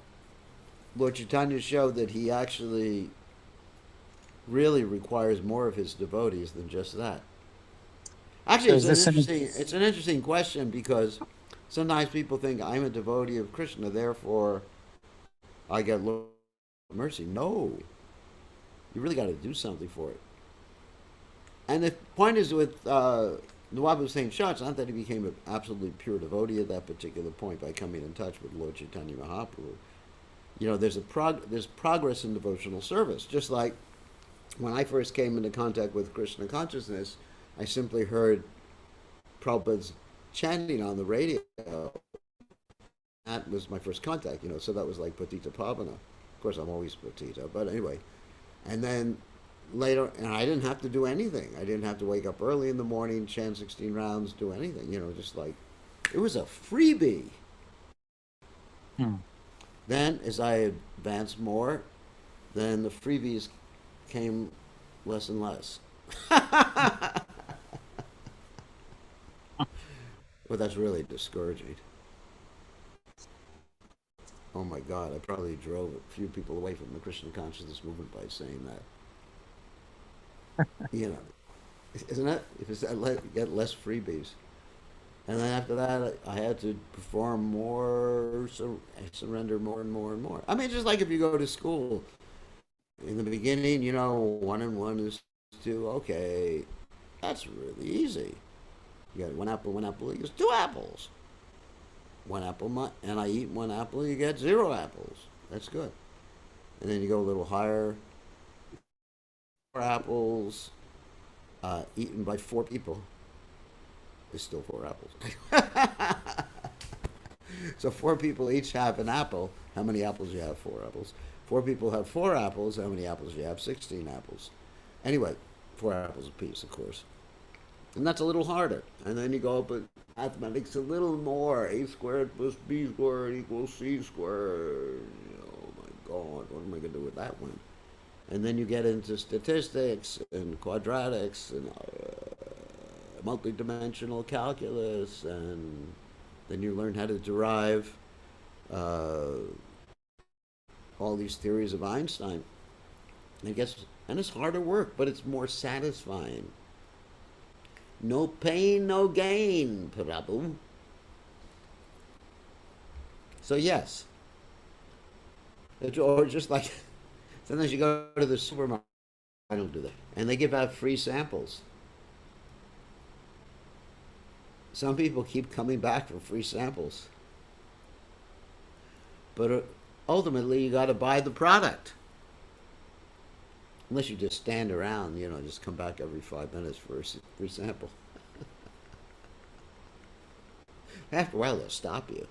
Lord Chaitanya showed that he actually really requires more of his devotees than just that. Actually, it's an interesting question, because sometimes people think I'm a devotee of Krishna, therefore I get Lord mercy. No, you really got to do something for it. And the point is with Nawab Hussain Shah, it's not that he became an absolutely pure devotee at that particular point by coming in touch with Lord Chaitanya Mahaprabhu. There's progress in devotional service. Just like when I first came into contact with Krishna consciousness, I simply heard Prabhupada's chanting on the radio. That was my first contact, so that was like Patita Pavana. Of course, I'm always Patita, but anyway. And then later, and I didn't have to do anything. I didn't have to wake up early in the morning, chant 16 rounds, do anything, just like, it was a freebie. Then, as I advanced more, then the freebies came less and less. Well, that's really discouraging. Oh my God, I probably drove a few people away from the Krishna consciousness movement by saying that. Isn't it? If it's get less freebies. And then after that, I had to perform more, so I surrender more and more and more. I mean, just like if you go to school. In the beginning, 1 and 1 is 2. Okay, that's really easy. You got one apple equals 2 apples. 1 apple, and I eat 1 apple, you get 0 apples. That's good. And then you go a little higher. 4 apples eaten by 4 people is still 4 apples. So 4 people each have an apple. How many apples do you have? 4 apples. 4 people have 4 apples. How many apples do you have? 16 apples. Anyway, 4 apples apiece, of course. And that's a little harder. And then you go up with mathematics a little more. A squared plus b squared equals c squared. Oh my God, what am I going to do with that one? And then you get into statistics and quadratics and multidimensional calculus, and then you learn how to derive all these theories of Einstein. And it's harder work, but it's more satisfying. No pain, no gain, Prabhu. So yes. Or just like, sometimes you go to the supermarket, I don't do that, and they give out free samples. Some people keep coming back for free samples. But ultimately you got to buy the product. Unless you just stand around, just come back every 5 minutes for a sample. After a while, they'll stop you.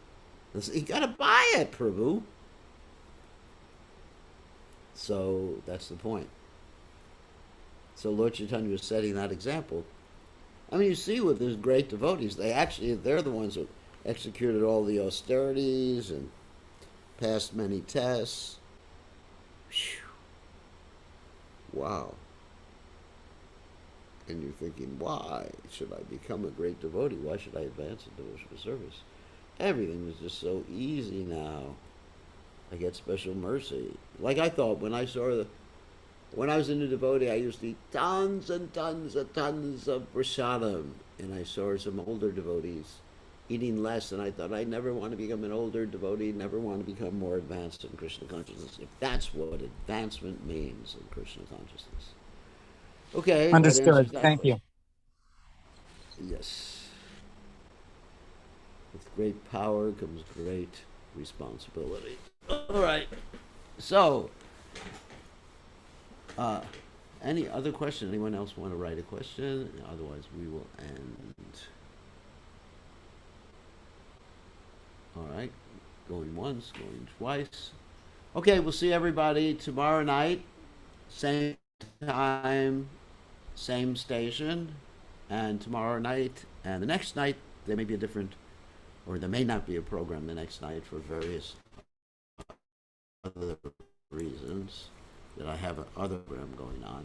They'll say, you got to buy it, Prabhu. So that's the point. So Lord Chaitanya was setting that example. I mean, you see with these great devotees, they're the ones who executed all the austerities and passed many tests. Whew. Wow. And you're thinking, why should I become a great devotee? Why should I advance in devotional service? Everything is just so easy now. I get special mercy. Like I thought when I was a new devotee, I used to eat tons and tons and tons of prasadam. And I saw some older devotees eating less, and I thought, I never want to become an older devotee, never want to become more advanced in Krishna consciousness. If that's what advancement means in Krishna consciousness. Okay. Understood. Thank you. Yes. With great power comes great responsibility. All right. So, any other question? Anyone else want to write a question? Otherwise, we will end. All right. Going once, going twice. Okay, we'll see everybody tomorrow night. Same time, same station. And tomorrow night and the next night, there may be a different, or there may not be a program the next night for various other reasons that I have another program going on.